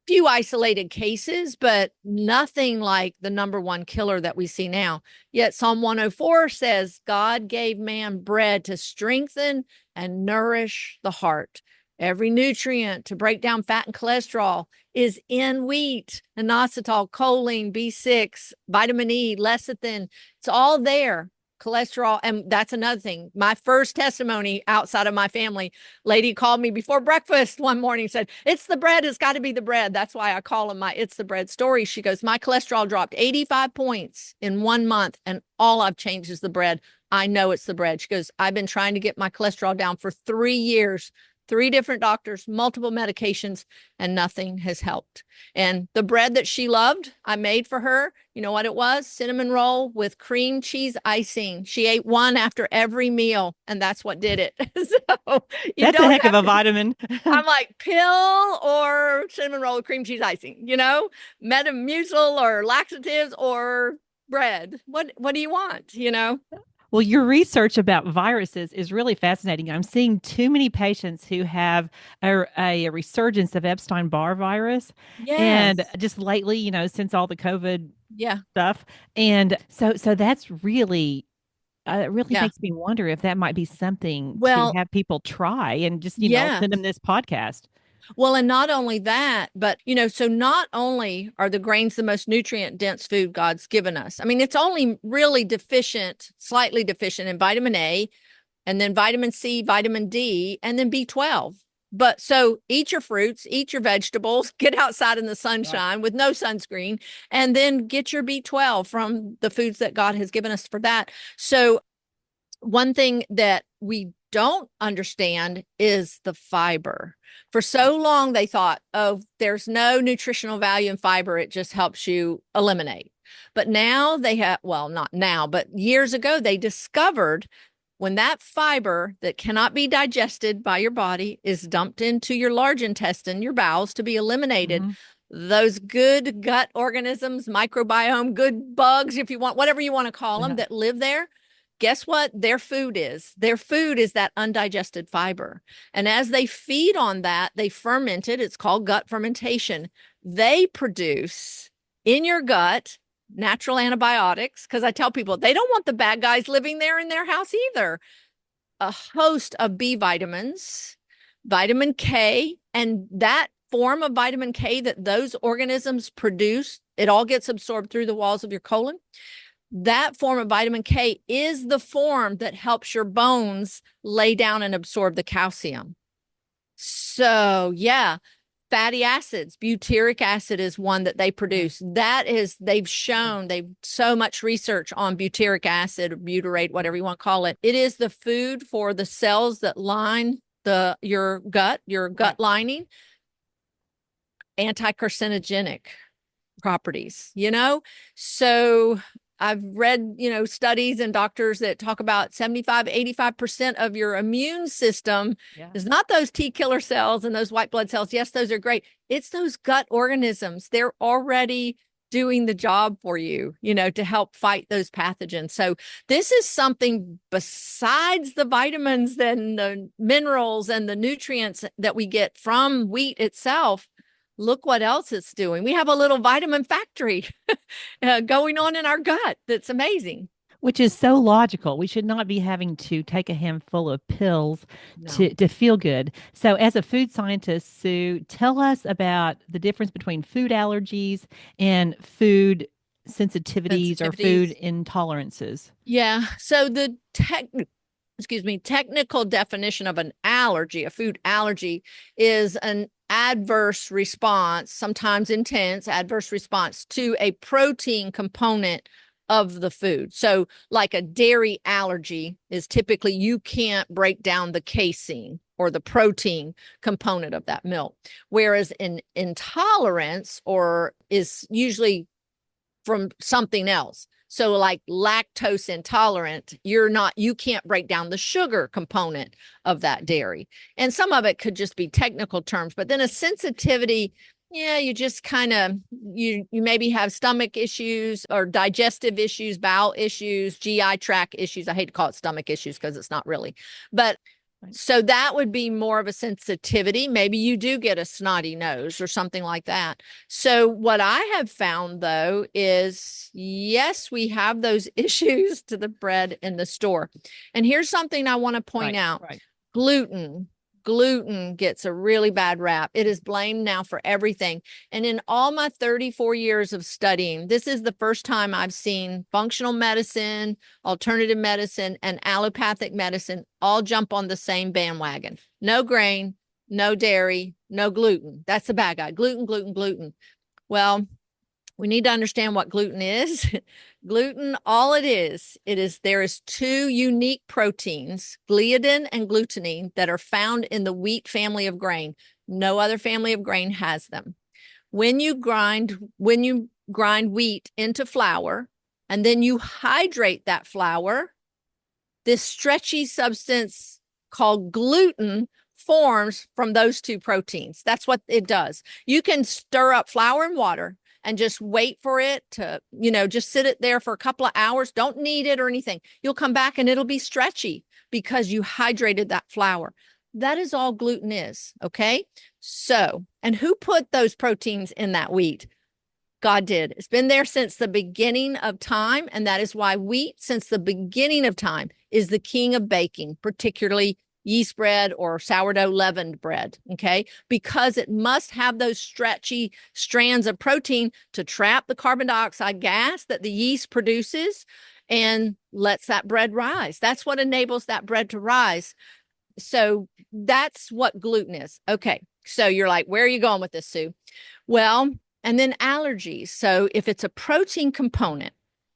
Few isolated cases, but nothing like the number one killer that we see now. Yet Psalm 104 says God gave man bread to strengthen and nourish the heart. Every nutrient to break down fat and cholesterol is in wheat, inositol, choline, B6, vitamin E, lecithin. It's all there. Cholesterol. And that's another thing. My first testimony outside of my family, lady called me before breakfast one morning, said, it's the bread. It's got to be the bread. That's why I call them my It's the Bread story. She goes, my cholesterol dropped 85 points in 1 month and all I've changed is the bread. I know it's the bread. She goes, I've been trying to get my cholesterol down for 3 years. 3 different doctors, multiple medications, and nothing has helped. And the bread that she loved, I made for her. You know what it was? Cinnamon roll with cream cheese icing. She ate one after every meal, and that's what did it. So that's a heck of a vitamin. I'm like, pill or cinnamon roll with cream cheese icing, Metamucil or laxatives or bread. What do you want, Well, your research about viruses is really fascinating. I'm seeing too many patients who have a resurgence of Epstein-Barr virus. Yes. And just lately, since all the COVID stuff. And so that's really, makes me wonder if that might be something to have people try and just, send them this podcast. Well, and not only that, but, so not only are the grains the most nutrient dense food God's given us. It's only really slightly deficient in vitamin A, and then vitamin C, vitamin D, and then B12. But so eat your fruits, eat your vegetables, get outside in the sunshine with no sunscreen, and then get your B12 from the foods that God has given us for that. So one thing that we don't understand is the fiber. For so long, they thought, there's no nutritional value in fiber. It just helps you eliminate. But now they have, well, not now, but years ago, they discovered when that fiber that cannot be digested by your body is dumped into your large intestine, your bowels, to be eliminated, those good gut organisms, microbiome, good bugs, if you want, whatever you want to call them, that live there, guess what their food is? Their food is that undigested fiber. And as they feed on that, they ferment it. It's called gut fermentation. They produce in your gut natural antibiotics, because I tell people they don't want the bad guys living there in their house either. A host of B vitamins, vitamin K, and that form of vitamin K that those organisms produce, it all gets absorbed through the walls of your colon. That form of vitamin K is the form that helps your bones lay down and absorb the calcium. So, Fatty acids, butyric acid is one that they produce. That is, they've so much research on butyric acid, or butyrate, whatever you want to call it. It is the food for the cells that line your gut lining, anti-carcinogenic properties, So I've read, studies and doctors that talk about 75-85% of your immune system is not those T killer cells and those white blood cells. Yes, those are great. It's those gut organisms. They're already doing the job for you, to help fight those pathogens. So this is something besides the vitamins and the minerals and the nutrients that we get from wheat itself. Look what else it's doing. We have a little vitamin factory going on in our gut. That's amazing. Which is so logical. We should not be having to take a handful of pills to feel good. So as a food scientist, Sue, tell us about the difference between food allergies and food sensitivities or food intolerances. Yeah. So the technical definition of an allergy, a food allergy, is an adverse response, sometimes intense adverse response to a protein component of the food. So like a dairy allergy is typically you can't break down the casein or the protein component of that milk. Whereas an intolerance is usually from something else. So like lactose intolerant, you can't break down the sugar component of that dairy. And some of it could just be technical terms, but then a sensitivity, you just kind of, you maybe have stomach issues or digestive issues, bowel issues, GI tract issues. I hate to call it stomach issues because it's not really, but so that would be more of a sensitivity. Maybe you do get a snotty nose or something like that. So what I have found though is, yes, we have those issues to the bread in the store. And here's something I want to point out. Gluten gets a really bad rap. It is blamed now for everything. And in all my 34 years of studying, this is the first time I've seen functional medicine, alternative medicine, and allopathic medicine all jump on the same bandwagon. No grain, no dairy, no gluten. That's the bad guy. Gluten. Well, we need to understand what gluten is. Gluten, all there is two unique proteins, gliadin and glutenine, that are found in the wheat family of grain. No other family of grain has them. When you grind wheat into flour, and then you hydrate that flour, this stretchy substance called gluten forms from those two proteins. That's what it does. You can stir up flour and water and just wait for it to, just sit it there for a couple of hours. Don't knead it or anything. You'll come back and it'll be stretchy because you hydrated that flour. That is all gluten is, okay? So, and who put those proteins in that wheat? God did. It's been there since the beginning of time, and that is why wheat, since the beginning of time, is the king of baking, particularly yeast bread or sourdough leavened bread, okay? Because it must have those stretchy strands of protein to trap the carbon dioxide gas that the yeast produces and lets that bread rise. That's what enables that bread to rise. So that's what gluten is. Okay, so you're like, where are you going with this, Sue? Well, and then allergies. So if it's a protein component,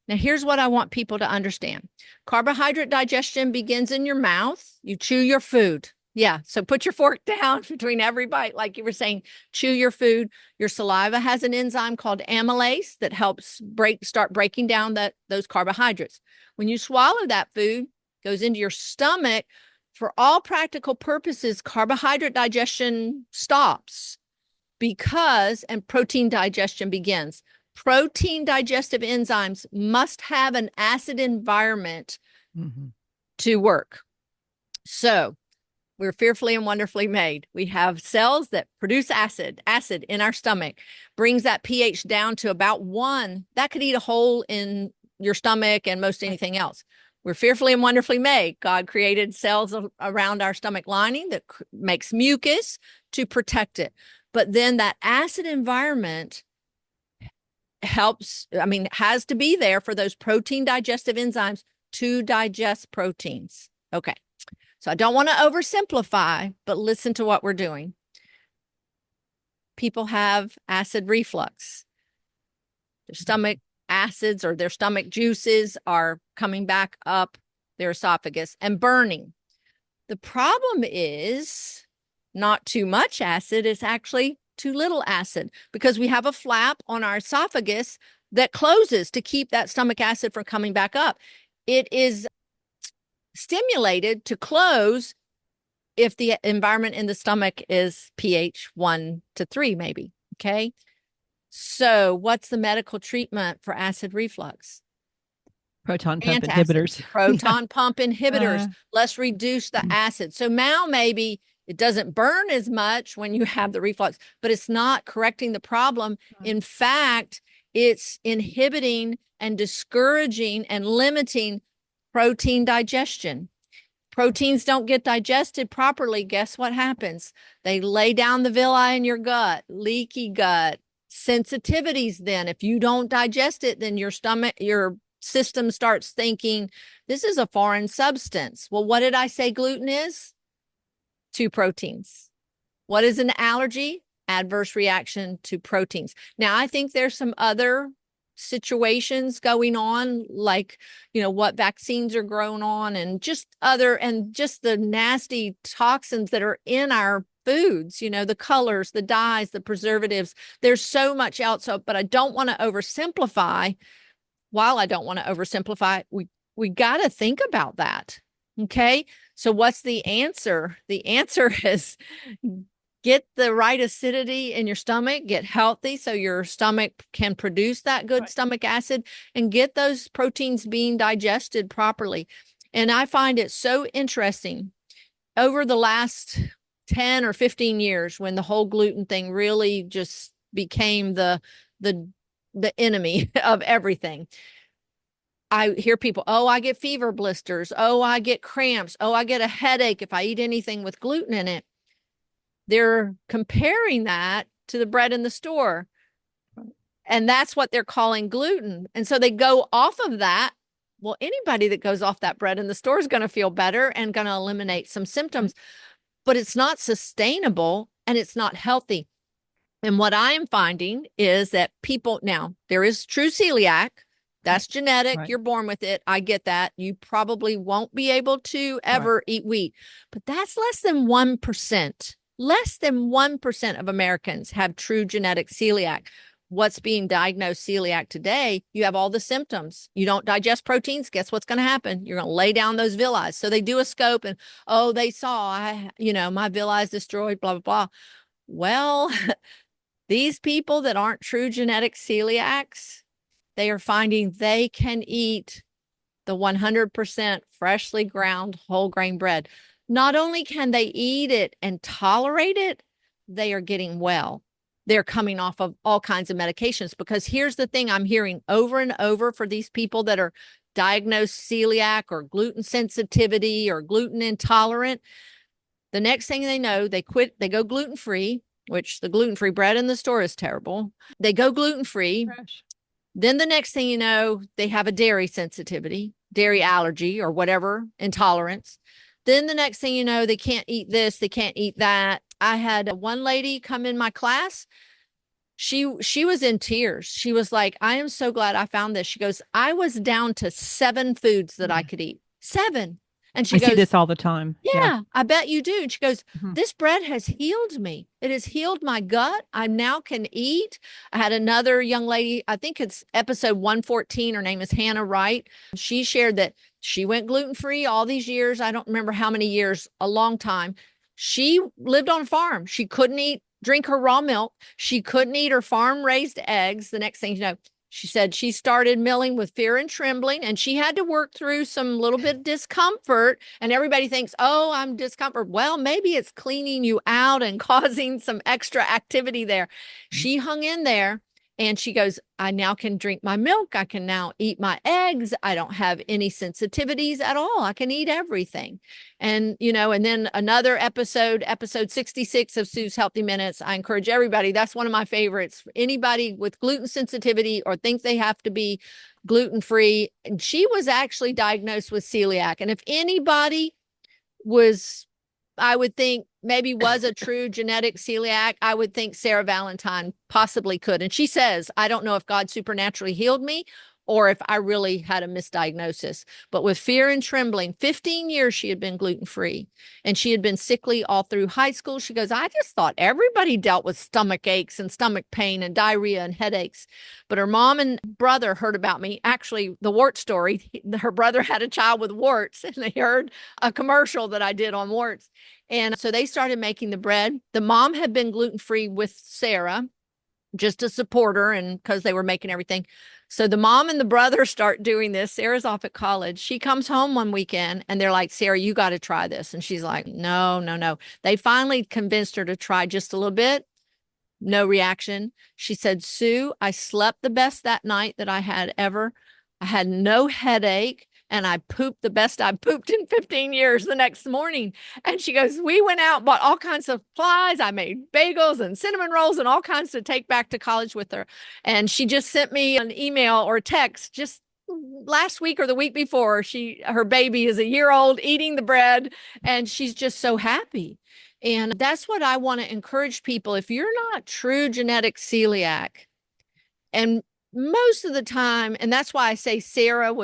now, here's what I want people to understand. Carbohydrate digestion begins in your mouth. You chew your food. Yeah, so put your fork down between every bite, like you were saying, chew your food. Your saliva has an enzyme called amylase that helps start breaking down those carbohydrates. When you swallow that food, goes into your stomach, for all practical purposes, carbohydrate digestion stops and protein digestion begins. Protein digestive enzymes must have an acid environment to work. So we're fearfully and wonderfully made. We have cells that produce acid. Acid in our stomach brings that pH down to about 1. That could eat a hole in your stomach and most anything else. We're fearfully and wonderfully made. God created cells around our stomach lining that makes mucus to protect it. But then that acid environment has to be there for those protein digestive enzymes to digest proteins. Okay. So I don't want to oversimplify, but listen to what we're doing. people have acid reflux. Their stomach acids or their stomach juices are coming back up their esophagus and burning. The problem is not too much acid, it's actually too little acid, because we have a flap on our esophagus that closes to keep that stomach acid from coming back up. It is stimulated to close if the environment in the stomach is pH 1 to 3, maybe. Okay. So what's the medical treatment for acid reflux? Proton pump Antacids, inhibitors. proton pump inhibitors. Uh, Let's reduce the acid. So now maybe it doesn't burn as much when you have the reflux, but it's not correcting the problem. In fact, it's inhibiting and discouraging and limiting protein digestion. Proteins don't get digested properly. Guess what happens? They lay down the villi in your gut, leaky gut, sensitivities. Then if you don't digest it, then your stomach, your system starts thinking this is a foreign substance. Well, what did I say gluten is? 2 proteins. What is an allergy? Adverse reaction to proteins. Now, I think there's some other situations going on, like, what vaccines are grown on, and just the nasty toxins that are in our foods, the colors, the dyes, the preservatives. There's so much else. But I don't want to oversimplify. While I don't want to oversimplify, we got to think about that. Okay. So what's the answer? The answer is get the right acidity in your stomach, get healthy so your stomach can produce that good stomach acid, and get those proteins being digested properly. And I find it so interesting over the last 10 or 15 years, when the whole gluten thing really just became the enemy of everything. I hear people, I get fever blisters. I get cramps. I get a headache if I eat anything with gluten in it. They're comparing that to the bread in the store. And that's what they're calling gluten. And so they go off of that. Well, anybody that goes off that bread in the store is going to feel better and going to eliminate some symptoms, but it's not sustainable and it's not healthy. And what I am finding is that people, now there is true celiac. That's genetic. Right. You're born with it. I get that. You probably won't be able to ever eat wheat, but that's less than 1%. Less than 1% of Americans have true genetic celiac. What's being diagnosed celiac today? You have all the symptoms. You don't digest proteins. Guess what's going to happen? You're going to lay down those villi. So they do a scope and, they saw, my villi is destroyed, blah, blah, blah. Well, these people that aren't true genetic celiacs, they are finding they can eat the 100% freshly ground whole grain bread. Not only can they eat it and tolerate it, they are getting well. They're coming off of all kinds of medications, because here's the thing I'm hearing over and over for these people that are diagnosed celiac or gluten sensitivity or gluten intolerant. The next thing they know, they go gluten-free, which the gluten-free bread in the store is terrible. They go gluten-free. Then the next thing you know, they have a dairy sensitivity, dairy allergy, or whatever, intolerance. Then the next thing you know, they can't eat this, they can't eat that. I had one lady come in my class. She was in tears. She was like, I am so glad I found this. She goes, I was down to 7 foods that I could eat. 7. And she goes, see this all the time. Yeah, I bet you do. And she goes, this bread has healed me. It has healed my gut. I now can eat. I had another young lady, I think it's episode 114. Her name is Hannah Wright. She shared that she went gluten-free all these years. I don't remember how many years, a long time. She lived on a farm. She couldn't drink her raw milk. She couldn't eat her farm-raised eggs. The next thing you know, she said she started milling with fear and trembling, and she had to work through some little bit of discomfort. And everybody thinks, I'm discomfort. Well, maybe it's cleaning you out and causing some extra activity there. She hung in there, and she goes, I now can drink my milk. I can now eat my eggs. I don't have any sensitivities at all. I can eat everything. And, and then another episode 66 of Sue's Healthy Minutes. I encourage everybody. That's one of my favorites. Anybody with gluten sensitivity or think they have to be gluten-free. And she was actually diagnosed with celiac. And if anybody was, I would think, maybe was a true genetic celiac, I would think Sarah Valentine possibly could. And she says, I don't know if God supernaturally healed me or if I really had a misdiagnosis. But with fear and trembling, 15 years she had been gluten-free, and she had been sickly all through high school. She goes, I just thought everybody dealt with stomach aches and stomach pain and diarrhea and headaches. But her mom and brother heard about me. Actually, the wart story, her brother had a child with warts, and they heard a commercial that I did on warts. And so they started making the bread. The mom had been gluten-free with Sarah just to support her, and because they were making everything. So the mom and the brother start doing this. Sarah's off at college. She comes home one weekend and they're like, Sarah, you got to try this. And she's like, no, no, no. They finally convinced her to try just a little bit. No reaction. She said, Sue, I slept the best that night that I had ever. I had no headache. And I pooped the best I pooped in 15 years the next morning. And she goes, we went out, bought all kinds of supplies. I made bagels and cinnamon rolls and all kinds to take back to college with her. And she just sent me an email or text just last week or the week before. Her baby is a year old eating the bread, and she's just so happy. And that's what I want to encourage people. If you're not true genetic celiac, and most of the time, and that's why I say Sarah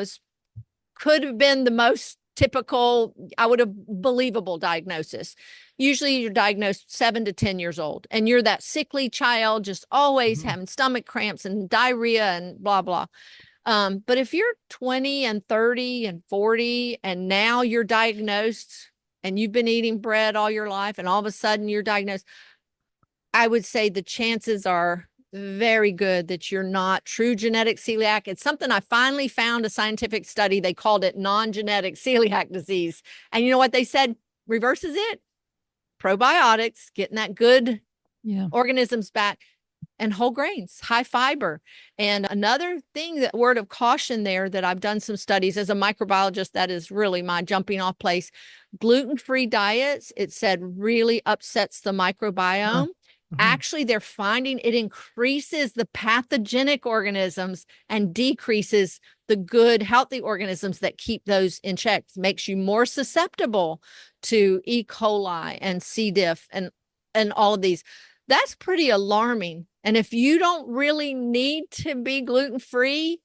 could have been the most typical, I would have believable diagnosis. Usually you're diagnosed 7 to 10 years old, and you're that sickly child, just always having stomach cramps and diarrhea and blah, blah. But if you're 20 and 30 and 40, and now you're diagnosed and you've been eating bread all your life, and all of a sudden you're diagnosed, I would say the chances are very good that you're not true genetic celiac. It's something I finally found a scientific study. They called it non-genetic celiac disease. And you know what they said reverses it? Probiotics, getting that good organisms back, and whole grains, high fiber. And another thing, that word of caution there, that I've done some studies as a microbiologist, that is really my jumping off place. Gluten-free diets, it said, really upsets the microbiome. Actually, they're finding it increases the pathogenic organisms and decreases the good, healthy organisms that keep those in check. Makes you more susceptible to E. coli and C. diff and all of these. That's pretty alarming. And if you don't really need to be gluten-free,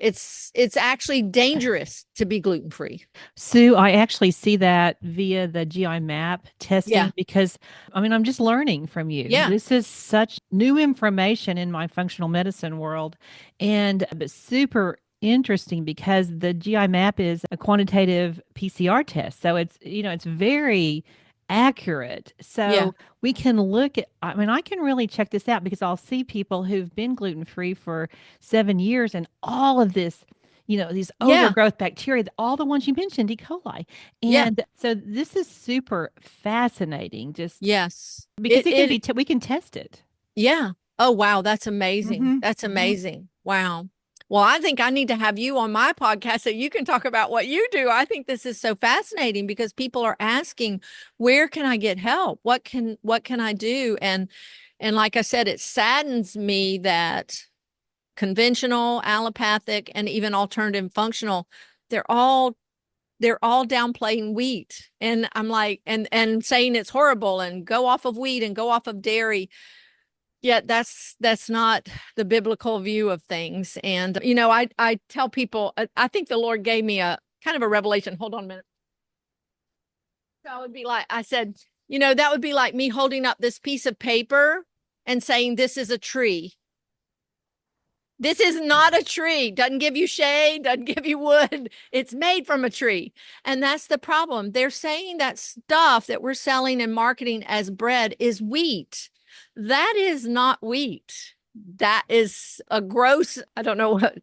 it's actually dangerous to be gluten-free. Sue, I actually see that via the GI map testing because, I mean, I'm just learning from you. Yeah. This is such new information in my functional medicine world, and super interesting because the GI map is a quantitative PCR test. So it's very accurate. So we can look at, I mean, I can really check this out because I'll see people who've been gluten-free for 7 years and all of this, these overgrowth bacteria, all the ones you mentioned, E. coli. And so this is super fascinating. Just because it can be, we can test it. Yeah. Oh, wow. That's amazing. That's amazing. Wow. Well, I think I need to have you on my podcast so you can talk about what you do. I think this is so fascinating because people are asking, where can I get help? What can I do? And like I said, it saddens me that conventional, allopathic, and even alternative functional, they're all downplaying wheat. And I'm like, and saying it's horrible and go off of wheat and go off of dairy. Yet that's not the biblical view of things. And, I tell people, I think the Lord gave me a kind of a revelation. Hold on a minute. So I would be like, I said, that would be like me holding up this piece of paper and saying, this is a tree. This is not a tree. Doesn't give you shade, doesn't give you wood. It's made from a tree. And that's the problem. They're saying that stuff that we're selling and marketing as bread is wheat. That is not wheat. That is a gross, I don't know what.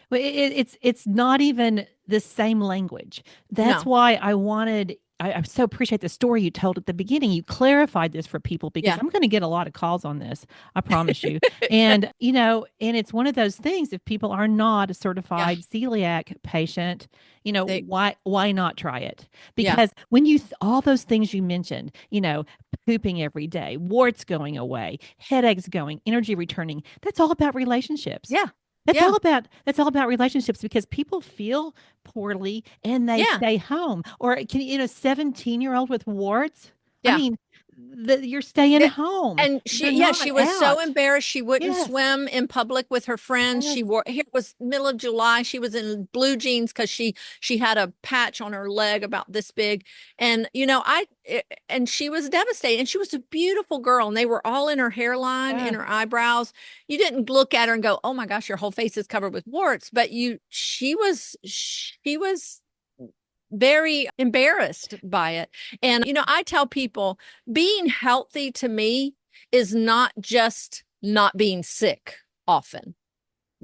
Well, it's not even the same language. That's why I so appreciate the story you told at the beginning. You clarified this for people because I'm going to get a lot of calls on this. I promise you. And, and it's one of those things, if people are not a certified celiac patient, why not try it? Because when all those things you mentioned, pooping every day, warts going away, headaches going, energy returning, that's all about relationships. Yeah. That's all about relationships because people feel poorly and they stay home. Or can 17-year-old with warts? I Yeah. mean, you're staying It- home. And You're yeah, not she was so out. embarrassed. She wouldn't Yes. swim in public with her friends. Yes. She wore, here it was middle of July. She was in blue jeans because she had a patch on her leg about this big. And, and she was devastated. And she was a beautiful girl. And they were all in her hairline, in Yeah. her eyebrows. You didn't look at her and go, oh my gosh, your whole face is covered with warts. But she was very embarrassed by it. And, I tell people being healthy to me is not just not being sick often.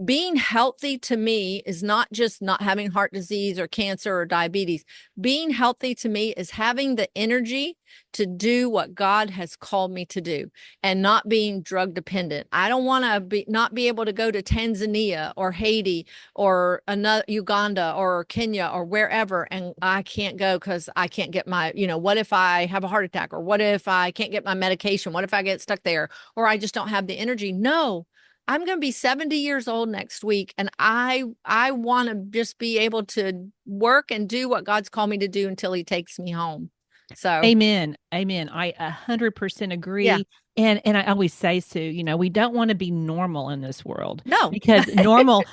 Being healthy to me is not just not having heart disease or cancer or diabetes. Being healthy to me is having the energy to do what God has called me to do and not being drug dependent. I don't want to not be able to go to Tanzania or Haiti or another Uganda or Kenya or wherever, and I can't go because I can't get my, what if I have a heart attack, or what if I can't get my medication? What if I get stuck there, or I just don't have the energy? No, I'm going to be 70 years old next week, and I want to just be able to work and do what God's called me to do until he takes me home. So, Amen. Amen. I 100% yeah, agree. And I always say, Sue, we don't want to be normal in this world, no, because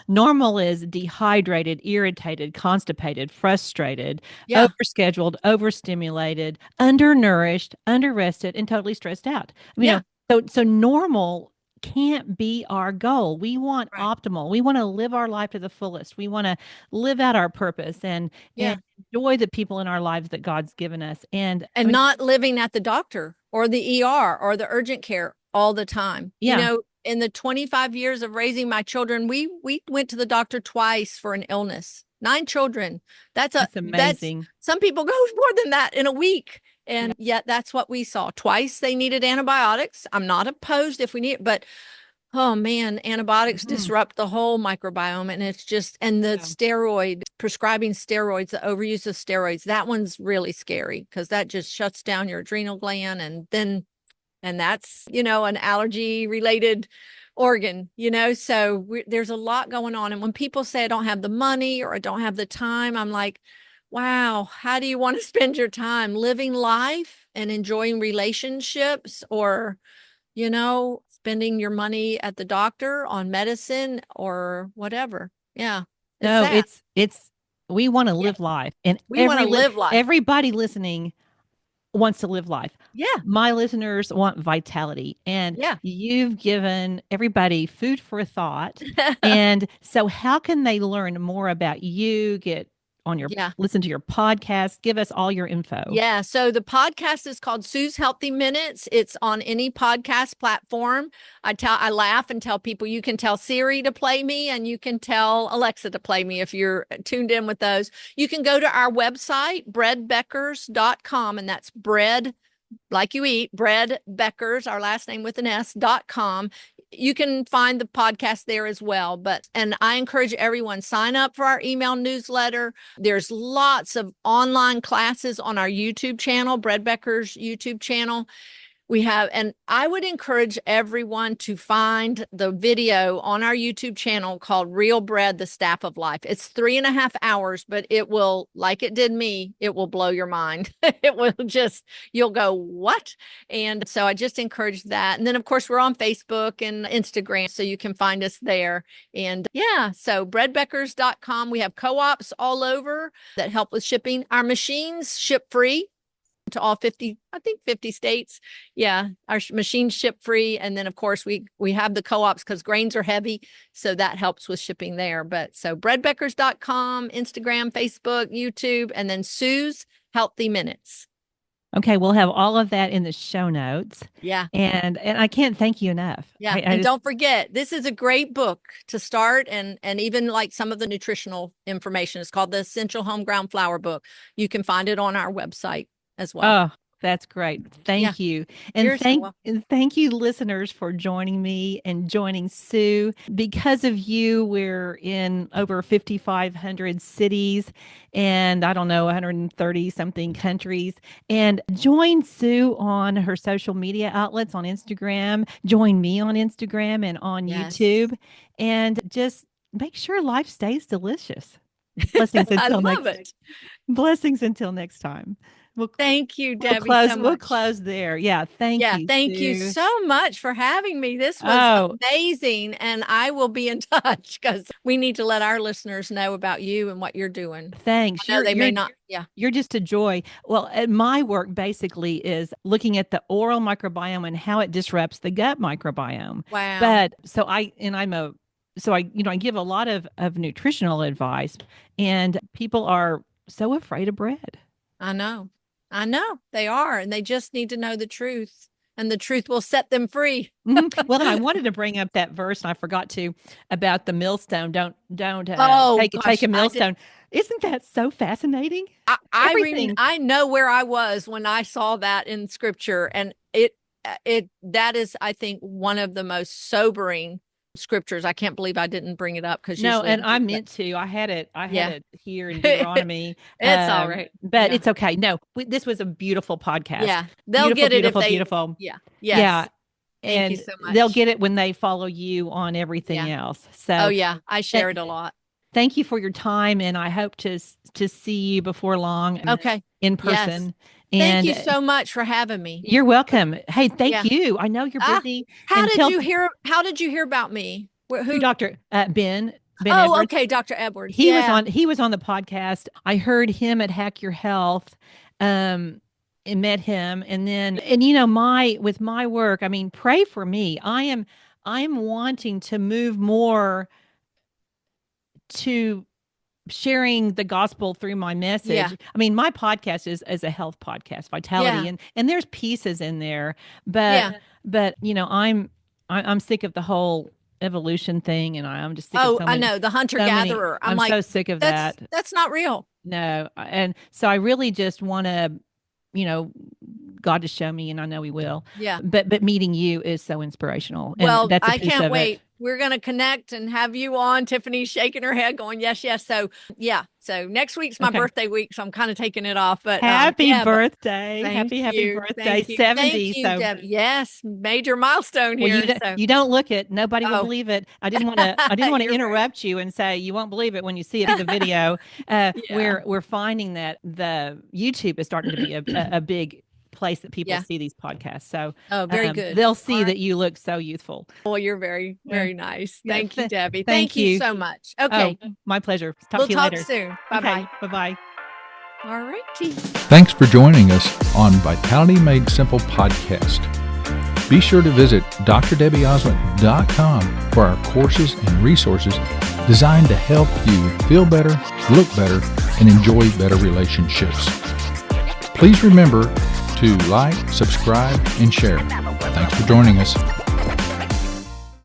normal is dehydrated, irritated, constipated, frustrated, yeah, overscheduled, overstimulated, undernourished, underrested, and totally stressed out. yeah, So normal can't be our goal. We want right, optimal. We want to live our life to the fullest. We want to live out our purpose and yeah. enjoy the people in our lives that God's given us. And I And mean, not living at the doctor or the ER or the urgent care all the time. yeah, In the 25 years of raising my children, we went to the doctor twice for an illness. 9 children. that's That's amazing. some people go more than that in a week. Yeah. And yet that's what we saw. Twice they needed antibiotics. I'm not opposed if we need it, but oh man, antibiotics Mhm. disrupt the whole microbiome. And it's just, and the Yeah. prescribing steroids, the overuse of steroids, that one's really scary because that just shuts down your adrenal gland. And that's, an allergy related organ, so there's a lot going on. And when people say I don't have the money or I don't have the time, I'm like, wow, how do you want to spend your time living life and enjoying relationships, or spending your money at the doctor on medicine or whatever? Yeah. It's No, sad. it's we want to Yeah. live life, and We want to live life. everybody listening wants to live life. Yeah. My listeners want vitality, and Yeah. you've given everybody food for thought. And so, how can they learn more about you? Yeah. Listen to your podcast. Give us all your info. Yeah. So the podcast is called Sue's Healthy Minutes. It's on any podcast platform. I laugh and tell people you can tell Siri to play me and you can tell Alexa to play me if you're tuned in with those. You can go to our website, breadbeckers.com, and that's bread like you eat, Bread Beckers, our last name with an S.com. You can find the podcast there as well. And I encourage everyone, sign up for our email newsletter. There's lots of online classes on our YouTube channel, Bread Beckers YouTube channel. And I would encourage everyone to find the video on our YouTube channel called Real Bread, the Staff of Life. It's 3.5 hours, but it will, like it did me, it will blow your mind. You'll go, what? And so I just encourage that. And then, of course, we're on Facebook and Instagram, so you can find us there. And yeah, so breadbeckers.com. We have co-ops all over that help with shipping. Our machines ship free to all 50, I think 50 states. Yeah, our machines ship free. And then of course we have the co-ops because grains are heavy. So that helps with shipping there. But so breadbeckers.com, Instagram, Facebook, YouTube, and then Sue's Healthy Minutes. Okay, we'll have all of that in the show notes. Yeah. And I can't thank you enough. Yeah. And don't forget, this is a great book to start, and even like some of the nutritional information. It's called the Essential Homegrown Flour Book. You can find it on our website as well. Oh, that's great. Thank you. You're so welcome. And thank you, listeners, for joining me and joining Sue. Because of you, we're in over 5,500 cities and I don't know, 130 something countries. And join Sue on her social media outlets on Instagram. Join me on Instagram and on YouTube. And just make sure life stays delicious. Blessings I until love it. Blessings until next time. Thank you, We'll Debbie, close. so much. We'll close there. Yeah. Thank you. Thank you Sue. so much for having me. This was amazing. And I will be in touch because we need to let our listeners know about you and what you're doing. Thanks. I know they may not. Yeah. You're just a joy. Well, my work basically is looking at the oral microbiome and how it disrupts the gut microbiome. Wow. But I give a lot of nutritional advice, and people are so afraid of bread. I know they are, and they just need to know the truth, and the truth will set them free. Well, and I wanted to bring up that verse, and I forgot to, about the millstone. Don't take a millstone. Isn't that so fascinating? I know where I was when I saw that in scripture, and that is, I think, one of the most sobering scriptures. I can't believe I didn't bring it up because I meant to. I had it here in Deuteronomy. It's all right, but it's okay. No, this was a beautiful podcast. Yeah, they'll get it beautiful. Yeah, yes. Yeah. Thank you so much. They'll get it when they follow you on everything else. So, I share it a lot. Thank you for your time, and I hope to see you before long. Okay, in person. Yes. Thank you so much for having me. You're welcome. Hey, thank you. I know you're busy. How did you hear about me? Who? Dr. Ben. Oh, Edwards. Okay, Dr. Edwards. He was on the podcast. I heard him at Hack Your Health. And met him, and with my work, I mean, pray for me. I am wanting to move more to sharing the gospel through my message. Yeah. I mean, my podcast is a health podcast, Vitality, and there's pieces in there, but I'm sick of the whole evolution thing, and I'm just sick of I know, the hunter-gatherer. I'm like, so sick of that. That's not real. No. And so I really just want to, God to show me, and I know he will. Yeah. But meeting you is so inspirational. Well, and that's a I piece can't of wait. It. We're going to connect and have you on. Tiffany's shaking her head going, yes, yes. So So next week's my birthday week. So I'm kind of taking it off, but happy birthday. Happy birthday. Thank you. 70. Thank you, Deb. Yes. Major milestone here. Well, you don't look it. Nobody will believe it. I didn't want to interrupt you and say, you won't believe it when you see it in the video. We're finding that the YouTube is starting to be a big place that people see these podcasts. So very good. They'll see that you look so youthful. Well, you're very, very nice. Thank you, Debbie. Thank you so much. Okay. My pleasure. Talk to you later. We'll talk soon. Bye-bye. Bye-bye. All righty. Thanks for joining us on Vitality Made Simple podcast. Be sure to visit drdebbieozment.com for our courses and resources designed to help you feel better, look better, and enjoy better relationships. Please remember to like, subscribe, and share. Thanks for joining us.